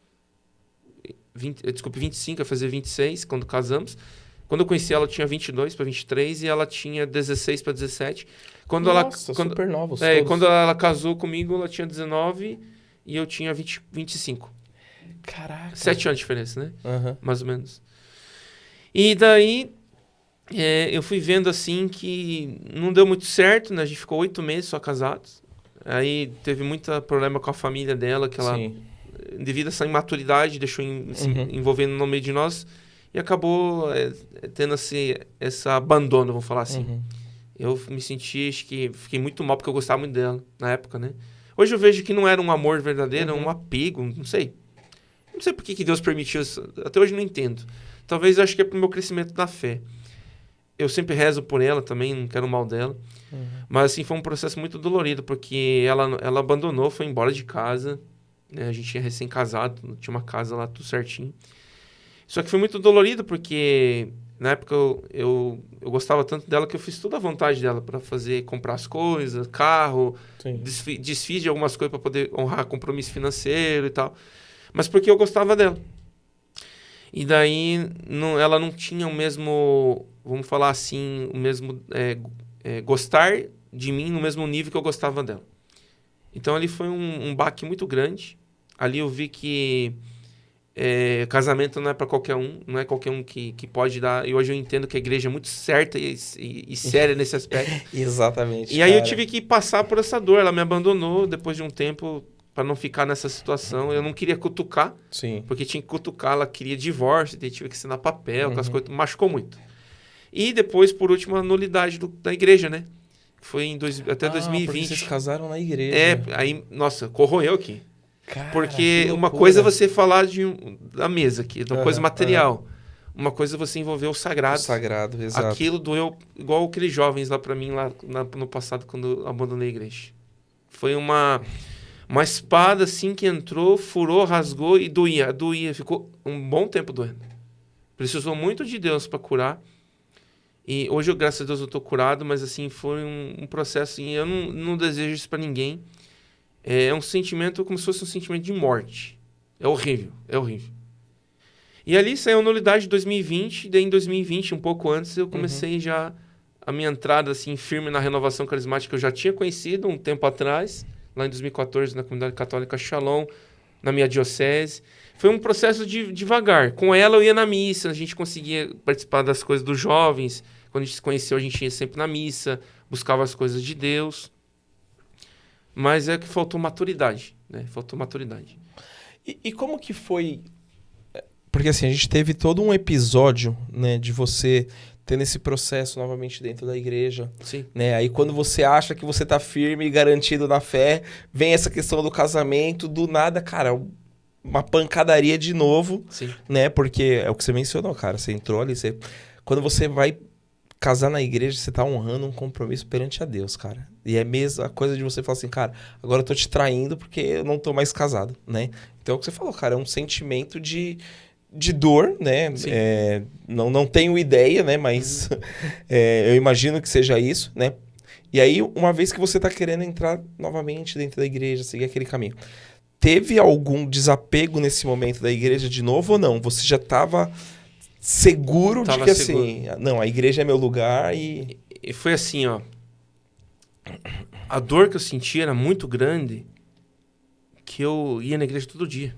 25, ia fazer 26 quando casamos. Quando eu conheci ela, eu tinha 22 para 23 e ela tinha 16 para 17. Nossa, super novos todos. Quando ela casou comigo, ela tinha 19 e eu tinha 25. Caraca. 7 anos de diferença, né? Mais ou menos. E daí, eu fui vendo assim que não deu muito certo, né? A gente ficou 8 meses só casados. Aí teve muito problema com a família dela, que ela, devido a essa imaturidade, deixou se envolvendo no meio de nós e acabou tendo esse abandono, vamos falar assim. Eu me senti, acho que fiquei muito mal porque eu gostava muito dela na época, né? Hoje eu vejo que não era um amor verdadeiro, era um apego, não sei. Não sei por que Deus permitiu isso, até hoje não entendo. Talvez eu acho que é pro meu crescimento da fé. Eu sempre rezo por ela também, não quero o mal dela. Mas assim, foi um processo muito dolorido, porque ela abandonou, foi embora de casa. Né? A gente tinha recém-casado, tinha uma casa lá, tudo certinho. Só que foi muito dolorido, porque na época eu gostava tanto dela que eu fiz toda a vontade dela para comprar as coisas, carro, desfiz de algumas coisas para poder honrar compromisso financeiro e tal. Mas porque eu gostava dela. E daí ela não tinha o mesmo, vamos falar assim, o mesmo gostar de mim no mesmo nível que eu gostava dela. Então ali foi um baque muito grande. Ali eu vi que casamento não é para qualquer um, não é qualquer um que pode dar. E hoje eu entendo que a igreja é muito certa e séria nesse aspecto. Exatamente. E aí eu tive que passar por essa dor. Ela me abandonou depois de um tempo. Para não ficar nessa situação, eu não queria cutucar, porque tinha que cutucar, ela queria divórcio, daí tive que assinar papel, com as coisas, machucou muito. E depois, por último, a nulidade da igreja, né? Foi até 2020. Porque vocês casaram na igreja. Aí, nossa, corroeu aqui. Cara, porque uma coisa é você falar da mesa aqui, de uma coisa material. Uma coisa é você envolver o sagrado. O sagrado, exato. Aquilo doeu igual aqueles jovens lá para mim, lá no passado, quando eu abandonei a igreja. Foi uma espada assim que entrou, furou, rasgou e doía. Ficou um bom tempo doendo. Precisou muito de Deus para curar. E hoje, graças a Deus, eu estou curado, mas assim, foi um processo assim, eu não desejo isso para ninguém. É um sentimento como se fosse um sentimento de morte. É horrível. E ali saiu a nulidade de 2020, daí em 2020, um pouco antes, eu comecei já a minha entrada assim, firme na renovação carismática que eu já tinha conhecido um tempo atrás, lá em 2014, na comunidade católica Shalom, na minha diocese. Foi um processo devagar. Com ela eu ia na missa, a gente conseguia participar das coisas dos jovens. Quando a gente se conheceu, a gente ia sempre na missa, buscava as coisas de Deus. Mas é que faltou maturidade, né? Faltou maturidade. E como que foi... Porque assim, a gente teve todo um episódio, né, de você tendo esse processo novamente dentro da igreja. Sim. Né? Aí quando você acha que você tá firme e garantido na fé, vem essa questão do casamento, do nada, cara, uma pancadaria de novo. Sim. Né? Porque é o que você mencionou, cara. Você entrou ali, quando você vai casar na igreja, você tá honrando um compromisso perante a Deus, cara. E é mesmo a coisa de você falar assim, cara, agora eu tô te traindo porque eu não tô mais casado, né? Então é o que você falou, cara, é um sentimento de dor, né? Não tenho ideia, né? Mas eu imagino que seja isso, né? E aí, uma vez que você tá querendo entrar novamente dentro da igreja, seguir aquele caminho, teve algum desapego nesse momento da igreja de novo ou não? Você já tava seguro de que assim, não, a igreja é meu lugar e foi assim, ó. A dor que eu sentia era muito grande, que eu ia na igreja todo dia.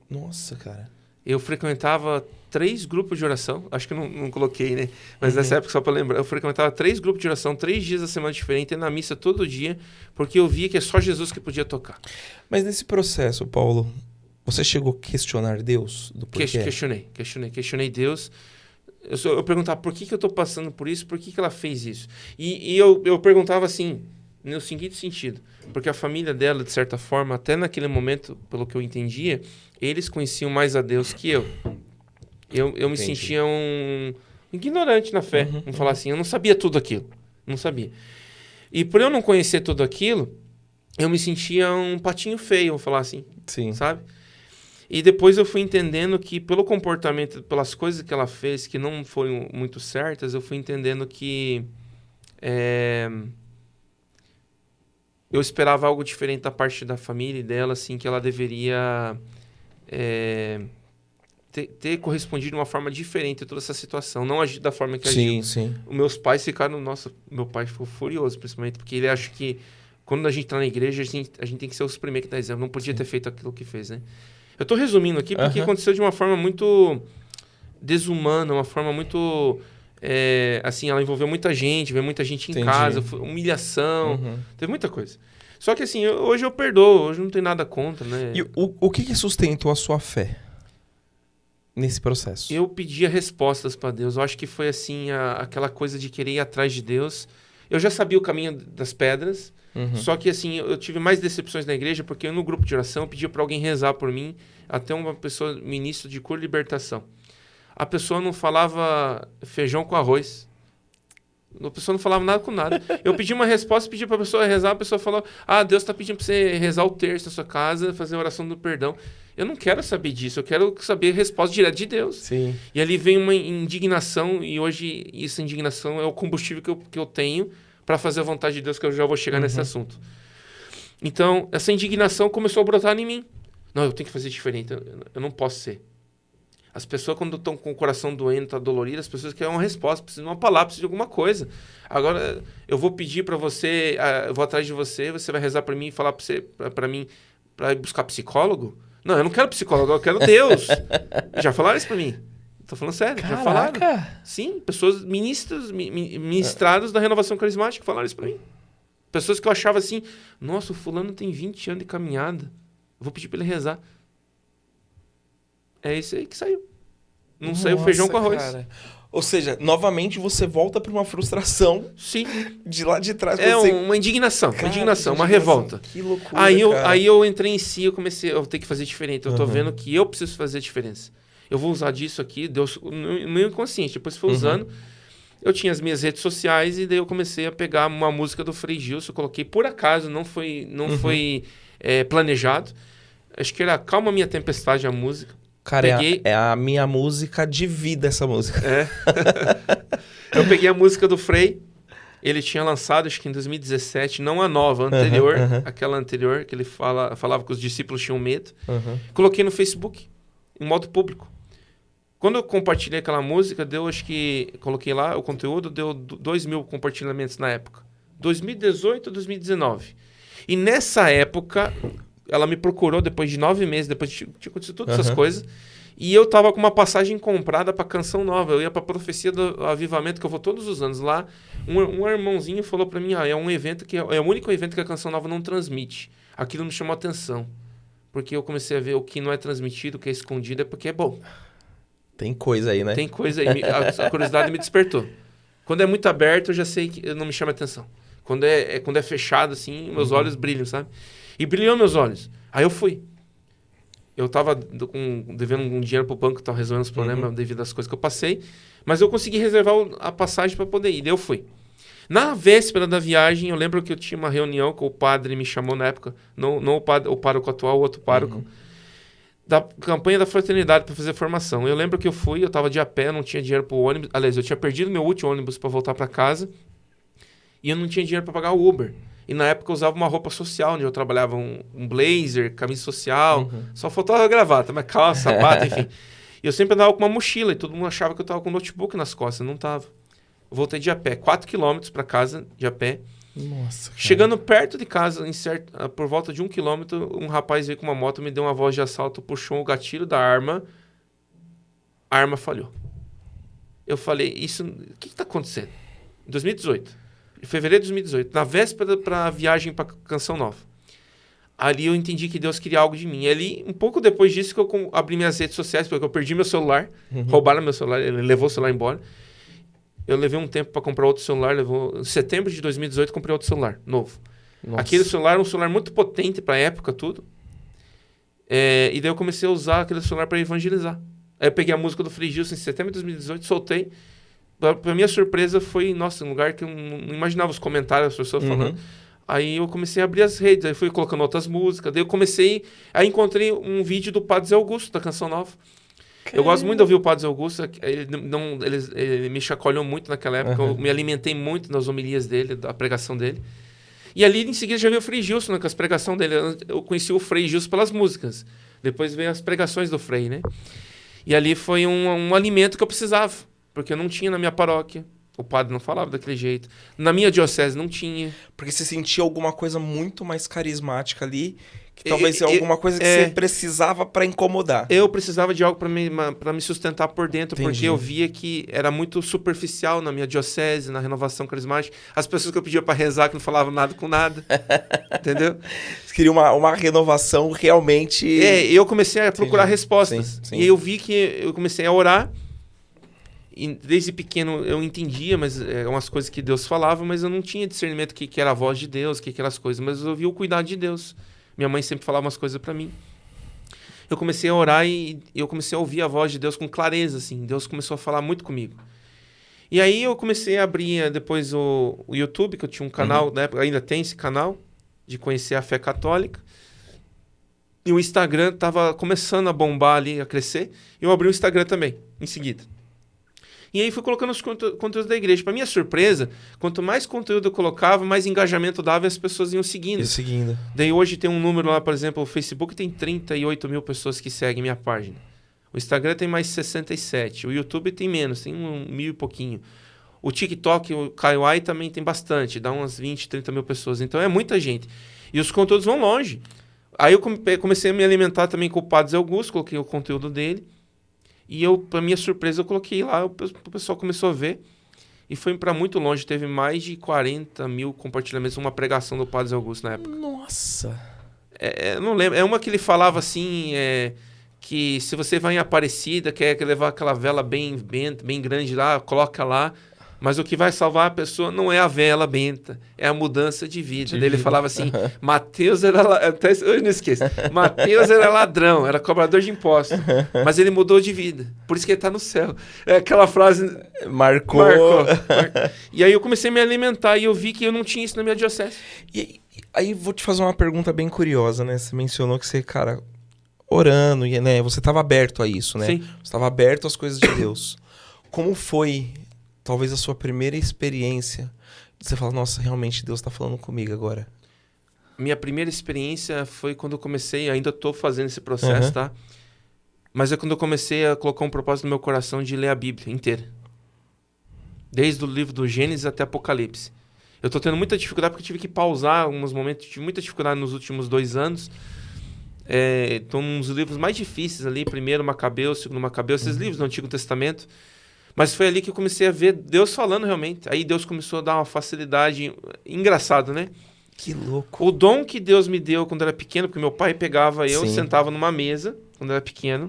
Nossa, cara. eu frequentava 3 grupos de oração. Acho que eu não coloquei, né? Mas nessa época, só para lembrar, eu frequentava 3 grupos de oração, 3 dias da semana diferente, ia na missa todo dia, porque eu via que é só Jesus que podia tocar. Mas nesse processo, Paulo, você chegou a questionar Deus do porquê? Questionei Deus. Eu perguntava por que eu estou passando por isso, por que ela fez isso. E eu perguntava assim, no seguinte sentido, porque a família dela, de certa forma, até naquele momento, pelo que eu entendia, eles conheciam mais a Deus que eu. Eu me sentia um ignorante na fé, vamos falar assim. Eu não sabia tudo aquilo, não sabia. E por eu não conhecer tudo aquilo, eu me sentia um patinho feio, vamos falar assim. Sim. Sabe? E depois eu fui entendendo que pelo comportamento, pelas coisas que ela fez, que não foram muito certas, eu fui entendendo que eu esperava algo diferente da parte da família e dela, assim, que ela deveria ter correspondido de uma forma diferente a toda essa situação, não agir da forma que agiu. Sim. Os meus pais ficaram, nossa, meu pai ficou furioso, principalmente, porque ele acha que quando a gente tá na igreja, a gente tem que ser os primeiros que dá exemplo. Não podia ter feito aquilo que fez, né? Eu tô resumindo aqui porque aconteceu de uma forma muito desumana, uma forma muito... assim, ela envolveu muita gente, veio muita gente em casa, humilhação, teve muita coisa. Só que assim, hoje eu perdoo, hoje não tem nada contra, né? E o que sustentou a sua fé nesse processo? Eu pedia respostas para Deus. Eu acho que foi assim, aquela coisa de querer ir atrás de Deus. Eu já sabia o caminho das pedras, só que assim, eu tive mais decepções na igreja, porque no grupo de oração eu pedia para alguém rezar por mim, até uma pessoa, ministro de cura e libertação. A pessoa não falava feijão com arroz. A pessoa não falava nada com nada. Eu pedi uma resposta, pedi para a pessoa rezar, a pessoa falou, Deus está pedindo para você rezar o terço na sua casa, fazer a oração do perdão. Eu não quero saber disso, eu quero saber a resposta direta de Deus. Sim. E ali vem uma indignação, e hoje essa indignação é o combustível que eu tenho para fazer a vontade de Deus, que eu já vou chegar nesse assunto. Então, essa indignação começou a brotar em mim. Não, eu tenho que fazer diferente, eu não posso ser. As pessoas, quando estão com o coração doendo, estão doloridas, as pessoas querem uma resposta, precisam de uma palavra, precisam de alguma coisa. Agora, eu vou pedir para você, eu vou atrás de você, você vai rezar para mim e falar para mim, para ir buscar psicólogo? Não, eu não quero psicólogo, eu quero Deus. Já falaram isso para mim. Tô falando sério, Caraca. já falaram. Sim, pessoas ministradas da renovação carismática falaram isso para mim. Pessoas que eu achava assim, nossa, o fulano tem 20 anos de caminhada, eu vou pedir para ele rezar. É isso aí que saiu. Não saiu feijão com arroz. Cara. Ou seja, novamente você volta para uma frustração. Sim. De lá de trás. Uma indignação. Cara, uma revolta. Que loucura, aí eu entrei em si, eu comecei a ter que fazer diferente. Eu tô vendo que eu preciso fazer diferença. Eu vou usar disso aqui, Deus, no meu inconsciente. Depois foi usando. Eu tinha as minhas redes sociais e daí eu comecei a pegar uma música do Frei Gilson. Eu coloquei por acaso, não foi planejado. Acho que era Calma Minha Tempestade a música. Cara, é a minha música de vida, essa música. Eu peguei a música do Frei. Ele tinha lançado, acho que em 2017, não a nova, a anterior. Aquela anterior, que ele falava que os discípulos tinham medo. Coloquei no Facebook, em modo público. Quando eu compartilhei aquela música, coloquei lá o conteúdo, deu 2.000 compartilhamentos na época. 2018, 2019. E nessa época... Ela me procurou depois de 9 meses, depois de tinha acontecido todas essas coisas. E eu tava com uma passagem comprada pra Canção Nova. Eu ia pra Profecia do Avivamento, que eu vou todos os anos lá. Um irmãozinho falou pra mim, é um evento que é o único evento que a Canção Nova não transmite. Aquilo me chamou a atenção. Porque eu comecei a ver o que não é transmitido, o que é escondido, é porque é bom. Tem coisa aí, né? Tem coisa aí. A curiosidade me despertou. Quando é muito aberto, eu já sei que não me chama a atenção. Quando é fechado, assim, meus olhos brilham, sabe? E brilhou meus olhos. Aí eu fui. Eu tava devendo um dinheiro pro banco, tava resolvendo os problemas devido às coisas que eu passei. Mas eu consegui reservar a passagem para poder ir. Daí eu fui. Na véspera da viagem, eu lembro que eu tinha uma reunião que o padre me chamou na época. Não o pároco atual, o outro pároco. Da campanha da fraternidade para fazer formação. Eu lembro que eu fui, eu tava de a pé, não tinha dinheiro pro ônibus. Aliás, eu tinha perdido meu último ônibus para voltar para casa. E eu não tinha dinheiro para pagar o Uber. E na época eu usava uma roupa social, onde eu trabalhava um blazer, camisa social. Só faltava a gravata, mas calça, sapato, enfim. E eu sempre andava com uma mochila e todo mundo achava que eu tava com um notebook nas costas. Eu não tava. Eu voltei de a pé, 4 quilômetros para casa, de a pé. Nossa, cara. Chegando perto de casa, por volta de 1 quilômetro, um rapaz veio com uma moto, me deu uma voz de assalto, puxou o gatilho da arma a arma falhou. Eu falei, o que está acontecendo? Em 2018, em fevereiro de 2018, na véspera para a viagem para Canção Nova. Ali eu entendi que Deus queria algo de mim. E ali, um pouco depois disso, que eu abri minhas redes sociais, porque eu perdi meu celular, roubaram meu celular, ele levou o celular embora. Eu levei um tempo para comprar outro celular, em setembro de 2018 comprei outro celular, novo. Nossa. Aquele celular era um celular muito potente para a época, tudo. E daí eu comecei a usar aquele celular para evangelizar. Aí eu peguei a música do Frei Gilson em setembro de 2018, soltei. Pra minha surpresa foi, nossa, um lugar que eu não imaginava os comentários, as pessoas falando. Aí eu comecei a abrir as redes, aí fui colocando outras músicas. Daí eu aí encontrei um vídeo do Padre Zé Augusto, da Canção Nova. Caramba. Eu gosto muito de ouvir o Padre Zé Augusto, ele me chacoalhou muito naquela época, eu me alimentei muito nas homilias dele, da pregação dele. E ali em seguida já veio o Frei Gilson, né, com as pregações dele. Eu conheci o Frei Gilson pelas músicas. Depois veio as pregações do Frei, né? E ali foi um alimento que eu precisava. Porque eu não tinha na minha paróquia. O padre não falava daquele jeito. Na minha diocese não tinha. Porque você sentia alguma coisa muito mais carismática ali, que talvez alguma coisa que você precisava para incomodar. Eu precisava de algo para me sustentar por dentro. Entendi. Porque eu via que era muito superficial na minha diocese, na renovação carismática. As pessoas que eu pedia para rezar que não falavam nada com nada. Entendeu? Você queria uma renovação realmente... eu comecei a procurar respostas. Sim, sim. E eu vi que eu comecei a orar. E desde pequeno eu entendia, mas umas coisas que Deus falava, mas eu não tinha discernimento que era a voz de Deus, que eram as coisas, mas eu via o cuidado de Deus. Minha mãe sempre falava umas coisas para mim. Eu comecei a orar e eu comecei a ouvir a voz de Deus com clareza, assim. Deus começou a falar muito comigo. E aí eu comecei a abrir depois o YouTube, que eu tinha um canal, na época ainda tem esse canal, de conhecer a fé católica. E o Instagram estava começando a bombar ali, a crescer. E eu abri o Instagram também, em seguida. E aí fui colocando os conteúdos da igreja. Para minha surpresa, quanto mais conteúdo eu colocava, mais engajamento dava e as pessoas iam seguindo. Daí hoje tem um número lá, por exemplo, o Facebook tem 38 mil pessoas que seguem minha página. O Instagram tem mais 67. O YouTube tem menos, tem 1.000 e pouquinho. O TikTok, o Kaiwai também tem bastante, dá umas 20, 30 mil pessoas. Então é muita gente. E os conteúdos vão longe. Aí eu comecei a me alimentar também com o Padre Zé Augusto, coloquei o conteúdo dele. E eu, para minha surpresa, eu coloquei lá, o pessoal começou a ver. E foi para muito longe, teve mais de 40 mil compartilhamentos, uma pregação do Padre Zé Augusto na época. Nossa! Não lembro, é uma que ele falava assim, que se você vai em Aparecida, quer levar aquela vela bem grande lá, coloca lá. Mas o que vai salvar a pessoa não é a vela benta, é a mudança de vida. Ele falava assim, Mateus era... eu não esqueço. Mateus era ladrão, era cobrador de impostos. Mas ele mudou de vida. Por isso que ele está no céu. É aquela frase... Marcou. E aí eu comecei a me alimentar e eu vi que eu não tinha isso na minha diocese. E aí vou te fazer uma pergunta bem curiosa, né? Você mencionou que você, cara, orando, né? Você estava aberto a isso, né? Sim. Você estava aberto às coisas de Deus. Como foi... talvez a sua primeira experiência, você fala, nossa, realmente Deus está falando comigo agora? Minha primeira experiência foi quando eu comecei, ainda estou fazendo esse processo, tá? Mas é quando eu comecei a colocar um propósito no meu coração de ler a Bíblia inteira. Desde o livro do Gênesis até Apocalipse. Eu estou tendo muita dificuldade porque eu tive que pausar alguns momentos, tive muita dificuldade nos últimos 2 anos. Estão uns livros mais difíceis ali, primeiro Macabeus, segundo Macabeus, esses livros do Antigo Testamento. Mas foi ali que eu comecei a ver Deus falando realmente. Aí Deus começou a dar uma facilidade. Engraçado, né? Que louco. O dom que Deus me deu quando eu era pequeno, porque meu pai pegava eu, Sim. sentava numa mesa, quando eu era pequeno.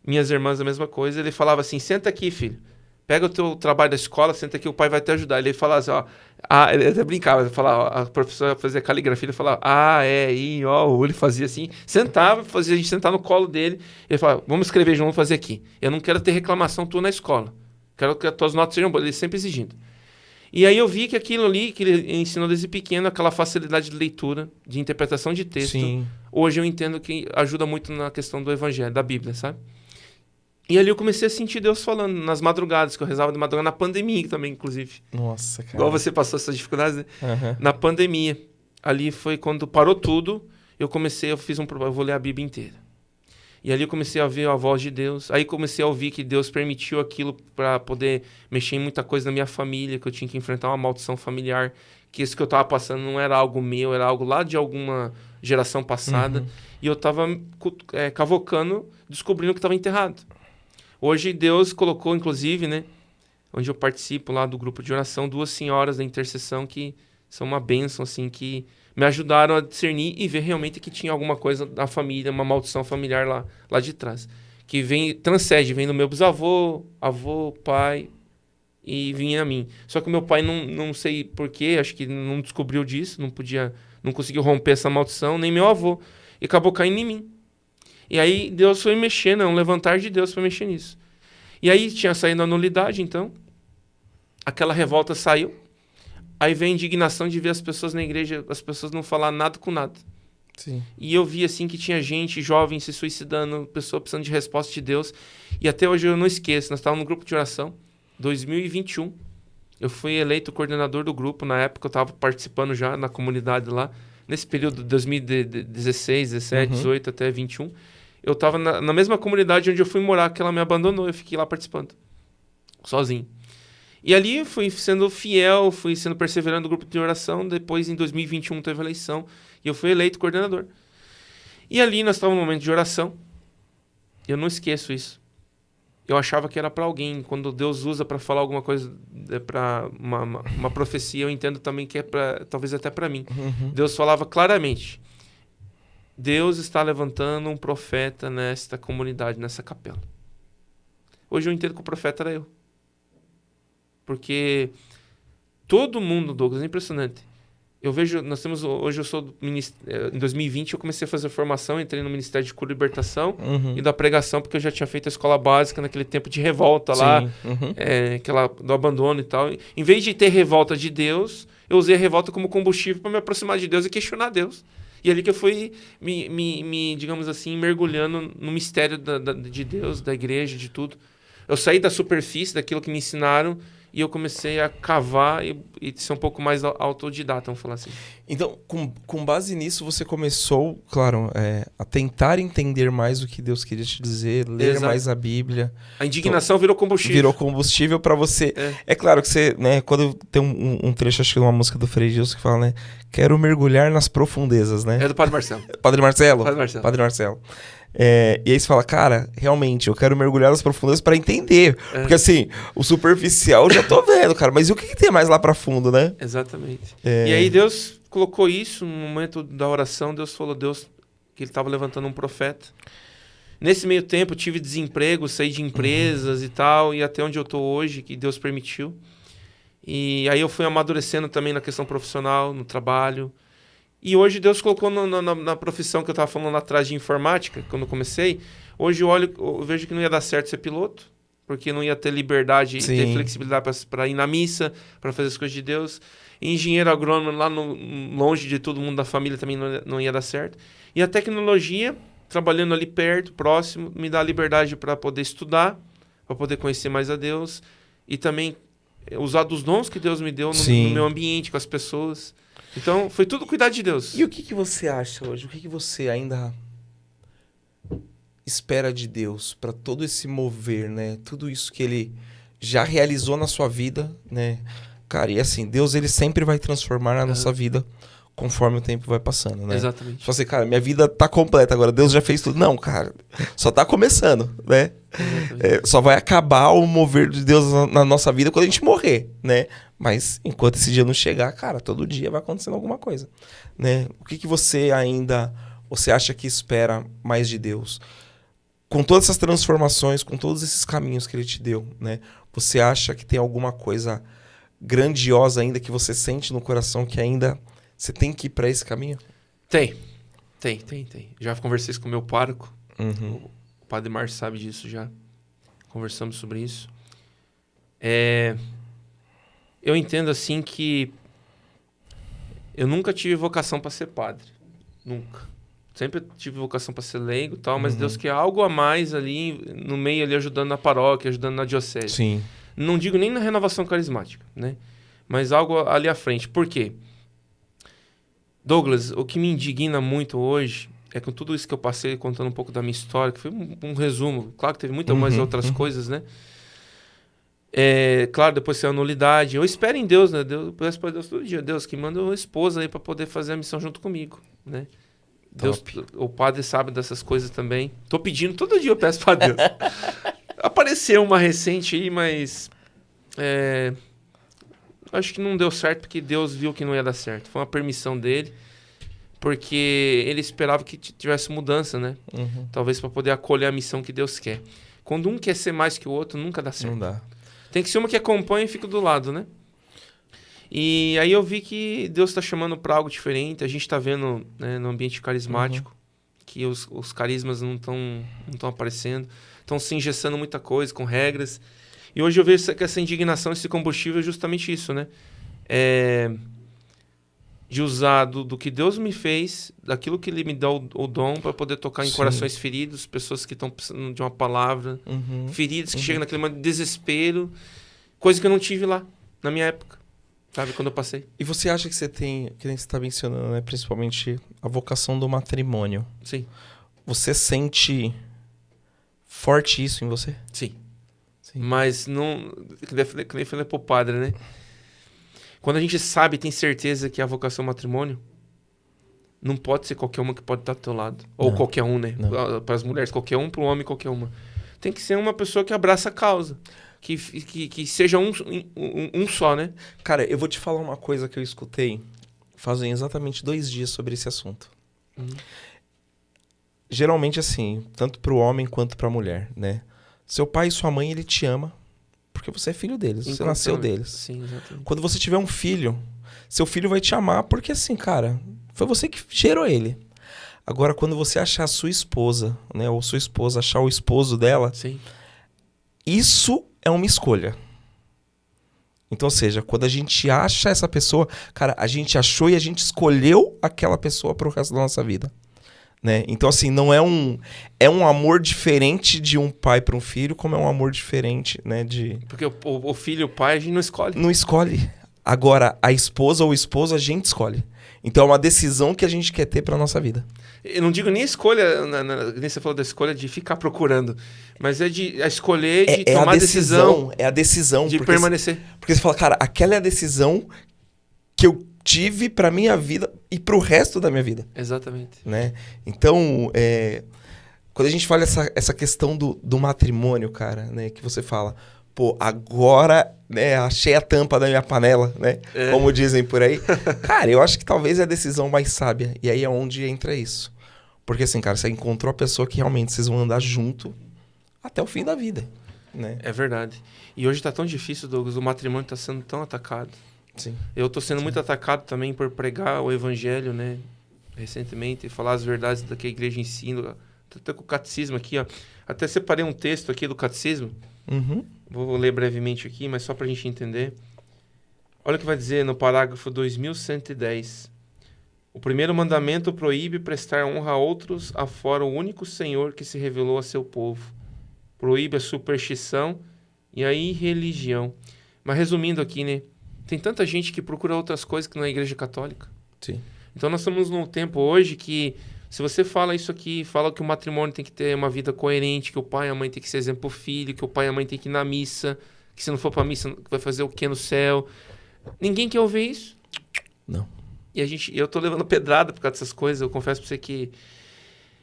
Minhas irmãs a mesma coisa. Ele falava assim, senta aqui, filho. Pega o teu trabalho da escola, senta aqui, o pai vai te ajudar. Ele falava assim, ó... ele até brincava, ele falava, a professora fazia caligrafia, ele falava, ele fazia assim. Sentava, fazia a gente sentar no colo dele. Ele falava, vamos escrever junto, vamos fazer aqui. Eu não quero ter reclamação tua na escola. Quero que as tuas notas sejam boas. Ele sempre exigindo. E aí eu vi que aquilo ali, que ele ensinou desde pequeno, aquela facilidade de leitura, de interpretação de texto, Sim. Hoje eu entendo que ajuda muito na questão do evangelho, da Bíblia, sabe? E ali eu comecei a sentir Deus falando, nas madrugadas, que eu rezava de madrugada, na pandemia também, inclusive. Nossa, cara. Igual você passou essas dificuldades, né? Na pandemia. Ali foi quando parou tudo, eu vou ler a Bíblia inteira. E ali eu comecei a ver a voz de Deus. Aí comecei a ouvir que Deus permitiu aquilo para poder mexer em muita coisa na minha família, que eu tinha que enfrentar uma maldição familiar, que isso que eu estava passando não era algo meu, era algo lá de alguma geração passada. E eu estava cavocando, descobrindo que estava enterrado. Hoje Deus colocou, inclusive, né, onde eu participo lá do grupo de oração, 2 senhoras da intercessão que são uma bênção, assim, que me ajudaram a discernir e ver realmente que tinha alguma coisa na família, uma maldição familiar lá de trás. Que transcende, vem do meu bisavô, avô, pai e vinha a mim. Só que o meu pai não sei porquê, acho que não descobriu disso, não conseguiu romper essa maldição, nem meu avô. E acabou caindo em mim. E aí Deus foi mexer, um levantar de Deus foi mexer nisso. E aí tinha saído a nulidade, então. Aquela revolta saiu. Aí vem a indignação de ver as pessoas na igreja, as pessoas não falar nada com nada. Sim. E eu vi assim que tinha gente jovem se suicidando, pessoa precisando de resposta de Deus. E até hoje eu não esqueço, nós estávamos no grupo de oração, 2021. Eu fui eleito coordenador do grupo, na época eu estava participando já na comunidade lá. Nesse período de 2016, 17, 18 até 21. Eu estava na mesma comunidade onde eu fui morar, que ela me abandonou, eu fiquei lá participando, sozinho. E ali fui sendo fiel, fui sendo perseverando no grupo de oração. Depois, em 2021, teve a eleição e eu fui eleito coordenador. E ali nós estávamos no momento de oração. Eu não esqueço isso. Eu achava que era para alguém. Quando Deus usa para falar alguma coisa, para uma profecia, eu entendo também que é talvez até para mim. Deus falava claramente: Deus está levantando um profeta nesta comunidade, nessa capela. Hoje eu entendo que o profeta era eu. Porque todo mundo, Douglas, é impressionante. Eu vejo, hoje eu sou em 2020 eu comecei a fazer formação, entrei no Ministério de Cura e Libertação e da pregação, porque eu já tinha feito a escola básica naquele tempo de revolta lá, aquela do abandono e tal. Em vez de ter revolta de Deus, eu usei a revolta como combustível para me aproximar de Deus e questionar Deus. E ali que eu fui digamos assim, mergulhando no mistério de Deus, da igreja, de tudo. Eu saí da superfície, daquilo que me ensinaram, e eu comecei a cavar e ser um pouco mais autodidata, vamos falar assim. Então, com base nisso, você começou, claro, a tentar entender mais o que Deus queria te dizer, ler mais a Bíblia. A indignação virou combustível. Virou combustível para você. É claro que você, né, quando tem um trecho, acho que de uma música do Frei Gilson que fala, né, quero mergulhar nas profundezas, né? É do Padre Marcelo. Padre Marcelo? Padre Marcelo. Padre Marcelo. E aí você fala, cara, realmente, eu quero mergulhar nas profundezas para entender. Porque assim, o superficial eu já tô vendo, cara. Mas e o que tem mais lá para fundo, né? Exatamente. E aí Deus colocou isso no momento da oração. Deus falou, que ele estava levantando um profeta. Nesse meio tempo eu tive desemprego, saí de empresas e tal. E até onde eu tô hoje, que Deus permitiu. E aí eu fui amadurecendo também na questão profissional, no trabalho. E hoje Deus colocou na profissão que eu estava falando lá atrás de informática, quando eu comecei. Hoje eu vejo que não ia dar certo ser piloto, porque não ia ter liberdade e ter flexibilidade para ir na missa, para fazer as coisas de Deus. E engenheiro agrônomo lá longe de todo mundo da família também não ia dar certo. E a tecnologia, trabalhando ali perto, próximo, me dá a liberdade para poder estudar, para poder conhecer mais a Deus e também usar dos dons que Deus me deu no meu ambiente, com as pessoas. Então, foi tudo cuidar de Deus. E o que você acha hoje? O que você ainda espera de Deus para todo esse mover, né? Tudo isso que Ele já realizou na sua vida, né? Cara, e assim, Deus, Ele sempre vai transformar a nossa vida conforme o tempo vai passando, né? Exatamente. Tipo assim, cara, minha vida tá completa agora, Deus já fez tudo. Não, cara, só tá começando, né? Só vai acabar o mover de Deus na nossa vida quando a gente morrer, né? Mas enquanto esse dia não chegar, cara, todo dia vai acontecendo alguma coisa, né? O que você acha que espera mais de Deus? Com todas essas transformações, com todos esses caminhos que Ele te deu, né? Você acha que tem alguma coisa grandiosa ainda que você sente no coração que ainda você tem que ir para esse caminho? Tem. Já conversei isso com o meu pároco. O Padre Márcio sabe disso já. Conversamos sobre isso. Eu entendo assim que eu nunca tive vocação para ser padre. Nunca. Sempre tive vocação para ser leigo e tal, mas Deus quer algo a mais ali no meio, ali ajudando na paróquia, ajudando na diocese. Sim. Não digo nem na renovação carismática, né? Mas algo ali à frente. Por quê? Douglas, o que me indigna muito hoje é com tudo isso que eu passei, contando um pouco da minha história, que foi um resumo. Claro que teve muitas mais outras coisas, né? Claro, depois tem a nulidade. Eu espero em Deus, né? Eu peço para Deus todo dia. Deus, que manda uma esposa aí para poder fazer a missão junto comigo, né? Deus, o padre sabe dessas coisas também. Tô pedindo, todo dia eu peço para Deus. apareceu uma recente aí, mas acho que não deu certo porque Deus viu que não ia dar certo. Foi uma permissão dele, porque ele esperava que tivesse mudança, né? Uhum. Talvez para poder acolher a missão que Deus quer. Quando um quer ser mais que o outro, nunca dá certo. Não dá. Tem que ser uma que acompanha e fica do lado, né? E aí eu vi que Deus está chamando para algo diferente. A gente está vendo, né, no ambiente carismático que os carismas não estão aparecendo. Estão se engessando muita coisa com regras. E hoje eu vejo que essa indignação, esse combustível é justamente isso, né? De usar do que Deus me fez, daquilo que Ele me dá o dom para poder tocar em Sim. corações feridos, pessoas que estão precisando de uma palavra, feridos que chegam naquele momento de desespero, coisa que eu não tive lá, na minha época, sabe? Quando eu passei. E você acha que você tem, que nem você está mencionando, né? Principalmente a vocação do matrimônio. Sim. Você sente forte isso em você? Sim. Sim. Mas não... Que nem falei pro padre, né? Quando a gente sabe, tem certeza que é a vocação ao matrimônio, não pode ser qualquer uma que pode estar do teu lado. Ou Não. qualquer um, né? Para as mulheres, qualquer um, para o homem, qualquer uma. Tem que ser uma pessoa que abraça a causa. Que seja um só, né? Cara, eu vou te falar uma coisa que eu escutei fazem exatamente 2 dias sobre esse assunto. Geralmente assim, tanto pro homem quanto pra mulher, né? Seu pai e sua mãe, ele te ama porque você é filho deles, você nasceu deles. Sim, exatamente. Quando você tiver um filho, seu filho vai te amar porque assim, cara, foi você que gerou ele. Agora, quando você achar a sua esposa, né? Ou sua esposa achar o esposo dela, Sim. isso é uma escolha. Então, ou seja, quando a gente acha essa pessoa, cara, a gente achou e a gente escolheu aquela pessoa pro resto da nossa vida, né? Então, assim, não é um amor diferente de um pai para um filho, como é um amor diferente, né? Porque o filho e o pai a gente não escolhe. Não escolhe. Agora, a esposa ou o esposo a gente escolhe. Então, é uma decisão que a gente quer ter pra nossa vida. Eu não digo nem escolha, nem você falou da escolha de ficar procurando, mas é de a escolher de tomar a decisão. É a decisão. De permanecer. Porque você fala, cara, aquela é a decisão que eu tive pra minha vida e pro resto da minha vida. Exatamente. Né? Então, quando a gente fala essa questão do matrimônio, cara, né? Que você fala, pô, agora, né, achei a tampa da minha panela, né? Como dizem por aí. Cara, eu acho que talvez é a decisão mais sábia. E aí é onde entra isso. Porque assim, cara, você encontrou a pessoa que realmente vocês vão andar junto até o fim da vida, né? É verdade. E hoje tá tão difícil, Douglas, o matrimônio tá sendo tão atacado. Sim. Eu tô sendo muito atacado também por pregar o evangelho, né? Recentemente, falar as verdades da que a igreja ensina. Tô até com o catecismo aqui, ó. Até separei um texto aqui do catecismo. Vou ler brevemente aqui, mas só pra gente entender. Olha o que vai dizer no parágrafo 2110. O primeiro mandamento proíbe prestar honra a outros afora o único Senhor que se revelou a seu povo. Proíbe a superstição e a irreligião. Mas resumindo aqui, né? Tem tanta gente que procura outras coisas que não é a igreja católica. Sim. Então nós estamos num tempo hoje que, se você fala isso aqui, fala que o matrimônio tem que ter uma vida coerente, que o pai e a mãe tem que ser exemplo pro filho, que o pai e a mãe tem que ir na missa, que se não for pra missa vai fazer o quê no céu. Ninguém quer ouvir isso. Não. E eu tô levando pedrada por causa dessas coisas. Eu confesso pra você que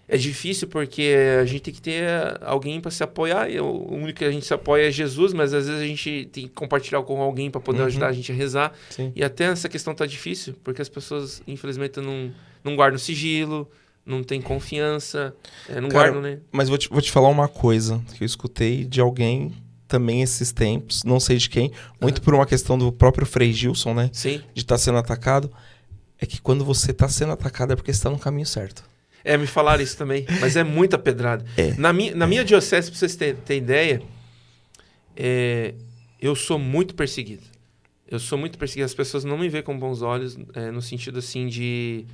é difícil porque a gente tem que ter alguém para se apoiar. O único que a gente se apoia é Jesus, mas às vezes a gente tem que compartilhar com alguém para poder ajudar a gente a rezar. Sim. E até essa questão tá difícil, porque as pessoas, infelizmente, não guardam sigilo, não tem confiança, não Cara, guardam, né? Mas vou te falar uma coisa que eu escutei de alguém também esses tempos, não sei de quem, muito por uma questão do próprio Frei Gilson, né? Sim. De estar sendo atacado. É que quando você tá sendo atacado é porque você tá no caminho certo. Me falaram isso também, mas é muita pedrada. Na minha diocese, pra vocês terem ideia, eu sou muito perseguido. Eu sou muito perseguido. As pessoas não me veem com bons olhos, no sentido assim de...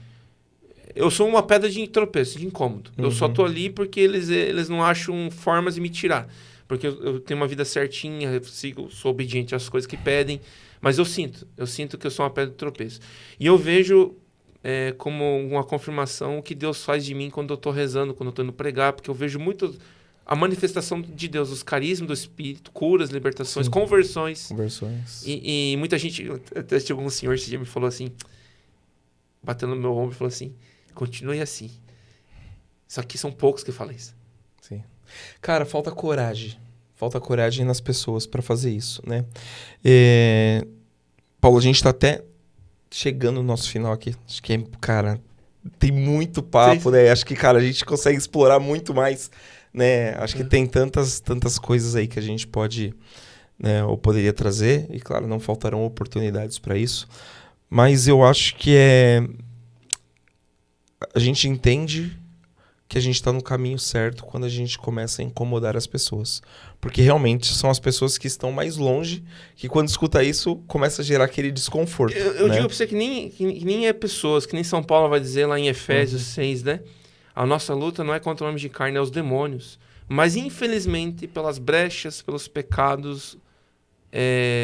Eu sou uma pedra de tropeço, de incômodo. Eu só tô ali porque eles não acham formas de me tirar. Porque eu tenho uma vida certinha, sou obediente às coisas que pedem, mas eu sinto que eu sou uma pedra de tropeço. E eu vejo como uma confirmação o que Deus faz de mim quando eu estou rezando, quando eu estou indo pregar, porque eu vejo muito a manifestação de Deus, os carismas do Espírito, curas, libertações, conversões. E muita gente, até chegou um senhor esse dia me falou assim, batendo no meu ombro e falou assim, continue assim. Só que são poucos que falam isso. Sim. Cara, falta coragem. Falta coragem nas pessoas para fazer isso, né? Paulo, a gente tá até chegando no nosso final aqui. Acho que, cara, tem muito papo, né? Acho que, cara, a gente consegue explorar muito mais, né? Acho que tem tantas coisas aí que a gente pode, né, ou poderia trazer. E, claro, não faltarão oportunidades para isso. Mas eu acho que a gente entende que a gente está no caminho certo quando a gente começa a incomodar as pessoas. Porque realmente são as pessoas que estão mais longe que quando escuta isso começa a gerar aquele desconforto. Eu né? digo para você que nem é pessoas, que nem São Paulo vai dizer lá em Efésios 6, né? A nossa luta não é contra homens de carne, é os demônios. Mas infelizmente, pelas brechas, pelos pecados,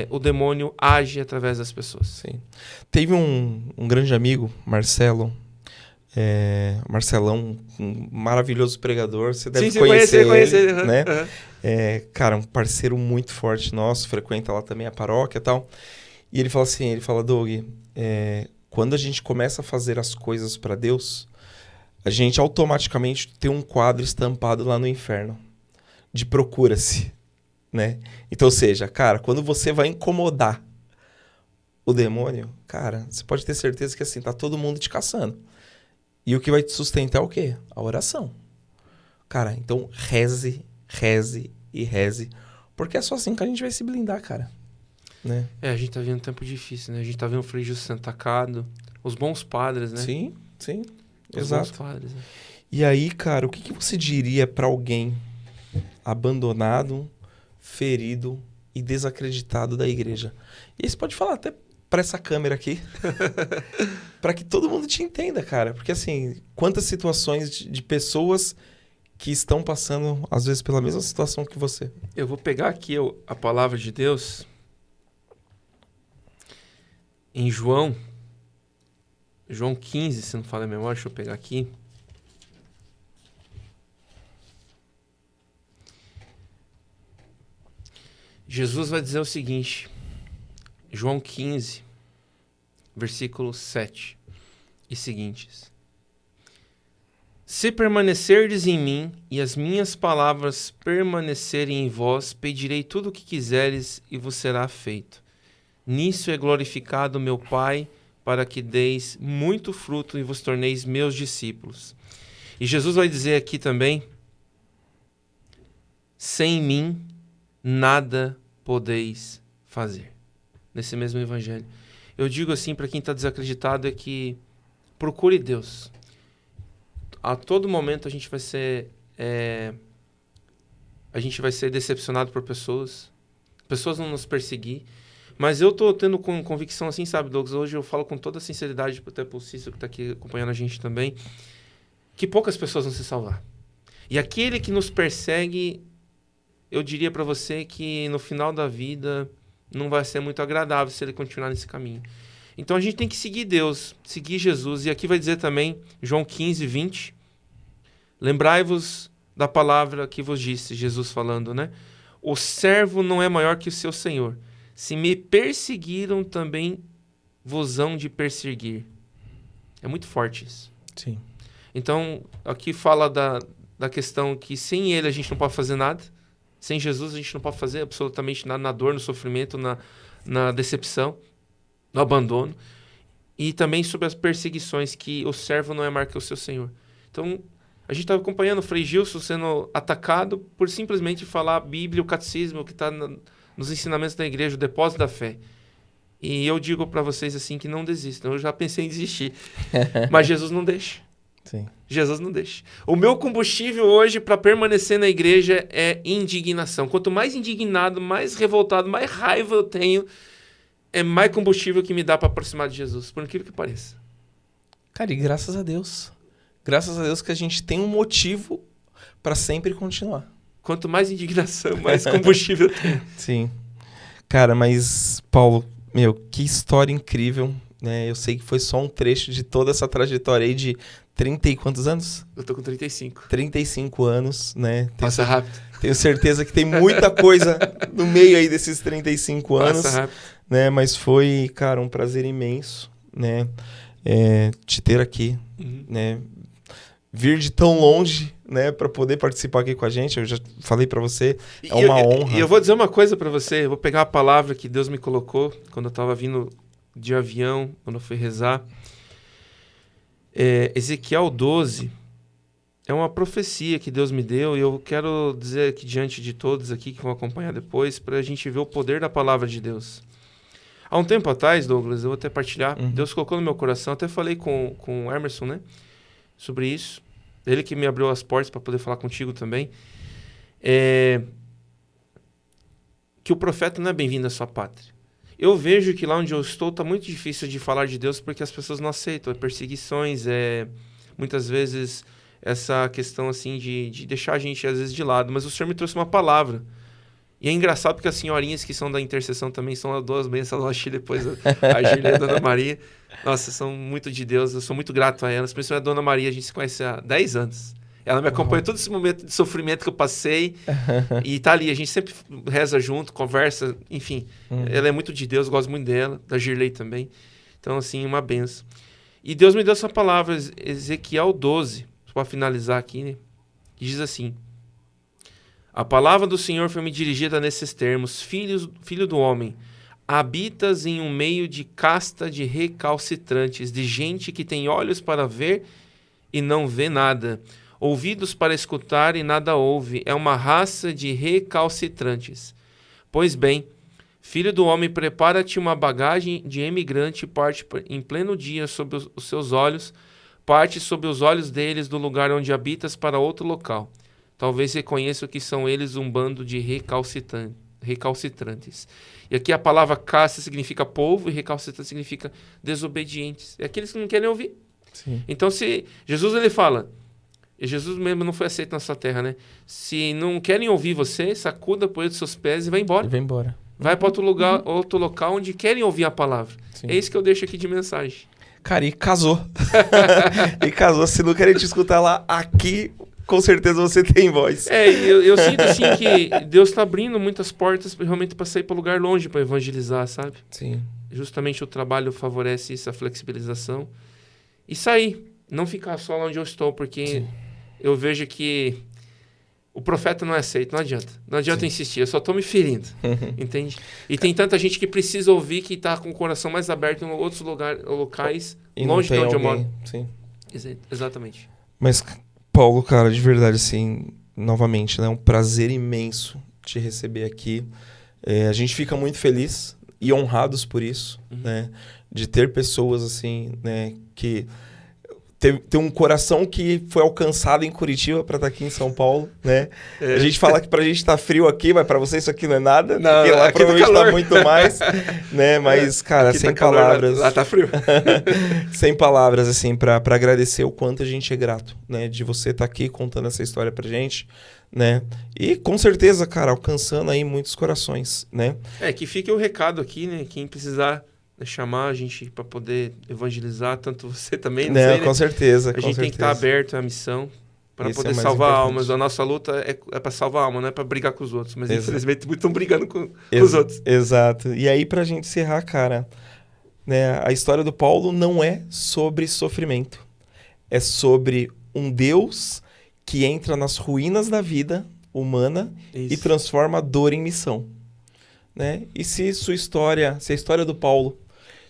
o demônio age através das pessoas. Sim. Teve um grande amigo, Marcelão, um maravilhoso pregador, você deve conhecer ele, né? Cara, um parceiro muito forte nosso, frequenta lá também a paróquia e tal. E ele fala, Doug, quando a gente começa a fazer as coisas para Deus, a gente automaticamente tem um quadro estampado lá no inferno, de procura-se, né? Então, ou seja, cara, quando você vai incomodar o demônio, cara, você pode ter certeza que assim, tá todo mundo te caçando. E o que vai te sustentar é o quê? A oração. Cara, então reze, porque é só assim que a gente vai se blindar, cara. Né? A gente tá vendo um tempo difícil, né? A gente tá vendo o Frei Justo sendo atacado, os bons padres, né? Sim, os exato. Bons padres, né? E aí, cara, o que você diria pra alguém abandonado, ferido e desacreditado da igreja? E aí você pode falar até para essa câmera aqui, para que todo mundo te entenda, cara. Porque assim, quantas situações de pessoas que estão passando, às vezes, pela mesma situação que você. Eu vou pegar aqui a palavra de Deus em João 15, se não falha a memória, deixa eu pegar aqui. Jesus vai dizer o seguinte, João 15, versículo 7 e seguintes. Se permanecerdes em mim e as minhas palavras permanecerem em vós, pedirei tudo o que quiseres e vos será feito. Nisso é glorificado meu Pai, para que deis muito fruto e vos torneis meus discípulos. E Jesus vai dizer aqui também, sem mim nada podeis fazer. Nesse mesmo evangelho. Eu digo assim para quem está desacreditado, é que procure Deus. A todo momento a gente vai ser decepcionado por pessoas. Pessoas vão nos perseguir. Mas eu tô tendo convicção assim, sabe, Douglas? Hoje eu falo com toda a sinceridade, até pro Cícero que tá aqui acompanhando a gente também, que poucas pessoas vão se salvar. E aquele que nos persegue, eu diria para você que no final da vida não vai ser muito agradável se ele continuar nesse caminho. Então a gente tem que seguir Deus, seguir Jesus. E aqui vai dizer também, João 15, 20, lembrai-vos da palavra que vos disse, Jesus falando, né? O servo não é maior que o seu senhor. Se me perseguiram, também vos hão de perseguir. É muito forte isso. Sim. Então, aqui fala da questão que sem ele a gente não pode fazer nada. Sem Jesus a gente não pode fazer absolutamente nada na dor, no sofrimento, na decepção, no abandono. E também sobre as perseguições, que o servo não é maior que o seu senhor. Então, a gente estava acompanhando o Frei Gilson sendo atacado por simplesmente falar a Bíblia, o catecismo, que está nos ensinamentos da igreja, o depósito da fé. E eu digo para vocês assim que não desistam. Eu já pensei em desistir. Mas Jesus não deixa. Sim. Jesus não deixa. O meu combustível hoje para permanecer na igreja é indignação. Quanto mais indignado, mais revoltado, mais raiva eu tenho, é mais combustível que me dá para aproximar de Jesus. Por incrível que pareça. Cara, e graças a Deus. Graças a Deus que a gente tem um motivo para sempre continuar. Quanto mais indignação, mais combustível tem. Sim. Cara, mas, Paulo, que história incrível, né? Eu sei que foi só um trecho de toda essa trajetória aí de 30 e quantos anos? Eu tô com 35. 35 anos, né? Passa rápido. Tenho certeza que tem muita coisa no meio aí desses 35 anos. Passa rápido. Né? Mas foi, cara, um prazer imenso, né? Te ter aqui, né? Vir de tão longe, né, para poder participar aqui com a gente. Eu já falei para você, é uma honra. E eu vou dizer uma coisa para você, eu vou pegar a palavra que Deus me colocou quando eu estava vindo de avião, quando eu fui rezar. Ezequiel 12 é uma profecia que Deus me deu, e eu quero dizer aqui diante de todos aqui que vão acompanhar depois, para a gente ver o poder da palavra de Deus. Há um tempo atrás, Douglas, eu vou até partilhar, Deus colocou no meu coração, até falei com o Emerson, né, sobre isso. Ele que me abriu as portas para poder falar contigo também. Que o profeta não é bem-vindo à sua pátria. Eu vejo que lá onde eu estou está muito difícil de falar de Deus porque as pessoas não aceitam. Perseguições, muitas vezes essa questão assim de deixar a gente às vezes de lado. Mas o Senhor me trouxe uma palavra. E é engraçado porque as senhorinhas que são da intercessão também são as duas bênçãos lá depois, a Gília e a Dona Maria. Nossa, são muito de Deus, eu sou muito grato a elas. Principalmente a Dona Maria, a gente se conhece há 10 anos. Ela me acompanha todo esse momento de sofrimento que eu passei. E tá ali, a gente sempre reza junto, conversa, enfim. Ela é muito de Deus, gosto muito dela, da Girley também. Então, assim, uma benção. E Deus me deu essa palavra, Ezequiel 12, para finalizar aqui, né? Que diz assim: a palavra do Senhor foi me dirigida nesses termos: filho do homem, habitas em um meio de casta de recalcitrantes, de gente que tem olhos para ver e não vê nada, ouvidos para escutar e nada ouve. É uma raça de recalcitrantes. Pois bem, filho do homem, prepara-te uma bagagem de emigrante e parte em pleno dia sob os seus olhos, parte sob os olhos deles do lugar onde habitas para outro local. Talvez reconheçam que são eles um bando de recalcitrantes. E aqui a palavra casta significa povo e recalcitrante significa desobedientes. É aqueles que não querem ouvir. Sim. Então, se Jesus ele fala, e Jesus mesmo não foi aceito nessa terra, né? Se não querem ouvir você, sacuda a poeira dos seus pés e vai embora. E vai embora. Vai para outro local onde querem ouvir a palavra. Sim. É isso que eu deixo aqui de mensagem. Cara, e casou. E casou. Se não querem te escutar lá, aqui, com certeza você tem voz. Eu sinto assim que Deus está abrindo muitas portas realmente para sair para lugar longe para evangelizar, sabe? Sim. Justamente o trabalho favorece isso, a flexibilização. E sair, não ficar só lá onde eu estou, porque sim, eu vejo que o profeta não é aceito, não adianta. Não adianta sim, insistir, eu só estou me ferindo, entende? E tem tanta gente que precisa ouvir, que está com o coração mais aberto em outros locais, e longe de onde eu moro. Sim. Exatamente. Mas, Paulo, cara, de verdade, assim, novamente, né, é um prazer imenso te receber aqui. A gente fica muito feliz e honrados por isso, né? De ter pessoas assim, né, que tem um coração que foi alcançado em Curitiba para estar aqui em São Paulo, né? A gente fala que pra gente tá frio aqui, mas para você isso aqui não é nada, não, porque lá provavelmente tá muito mais, né? Mas, cara, aqui sem tá palavras. Lá tá frio. Sem palavras, assim, para agradecer o quanto a gente é grato, né? De você estar aqui contando essa história pra gente, né? E com certeza, cara, alcançando aí muitos corações, né? Que fique o recado aqui, né? Quem precisar chamar a gente para poder evangelizar, tanto você também, não sei, né? Com certeza, a gente tem que estar aberto à missão para poder salvar almas. A nossa luta é para salvar alma, não é para brigar com os outros. Mas infelizmente muitos estão brigando com os outros. Exato. E aí, pra gente encerrar, cara, né, a história do Paulo não é sobre sofrimento. É sobre um Deus que entra nas ruínas da vida humana e transforma a dor em missão, né? E se a história do Paulo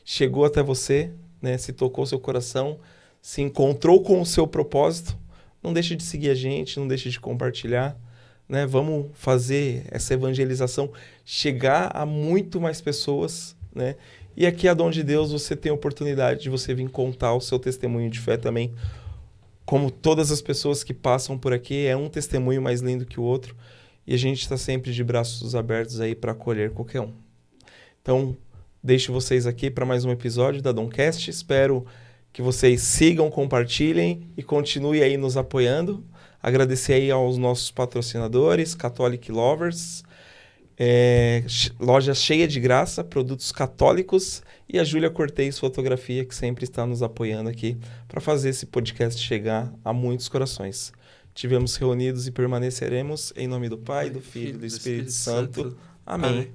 chegou até você, né, se tocou seu coração, se encontrou com o seu propósito, não deixe de seguir a gente, não deixe de compartilhar, né? Vamos fazer essa evangelização chegar a muito mais pessoas, né? E aqui, a Dom de Deus, você tem a oportunidade de você vir contar o seu testemunho de fé também. Como todas as pessoas que passam por aqui, é um testemunho mais lindo que o outro. E a gente está sempre de braços abertos aí para acolher qualquer um. Então, deixo vocês aqui para mais um episódio da Domcast. Espero que vocês sigam, compartilhem e continuem aí nos apoiando. Agradecer aí aos nossos patrocinadores, Catholic Lovers, loja cheia de graça, produtos católicos, e a Júlia Cortez Fotografia, que sempre está nos apoiando aqui para fazer esse podcast chegar a muitos corações. Tivemos reunidos e permaneceremos em nome do Pai, do Filho e do Espírito Santo. Amém.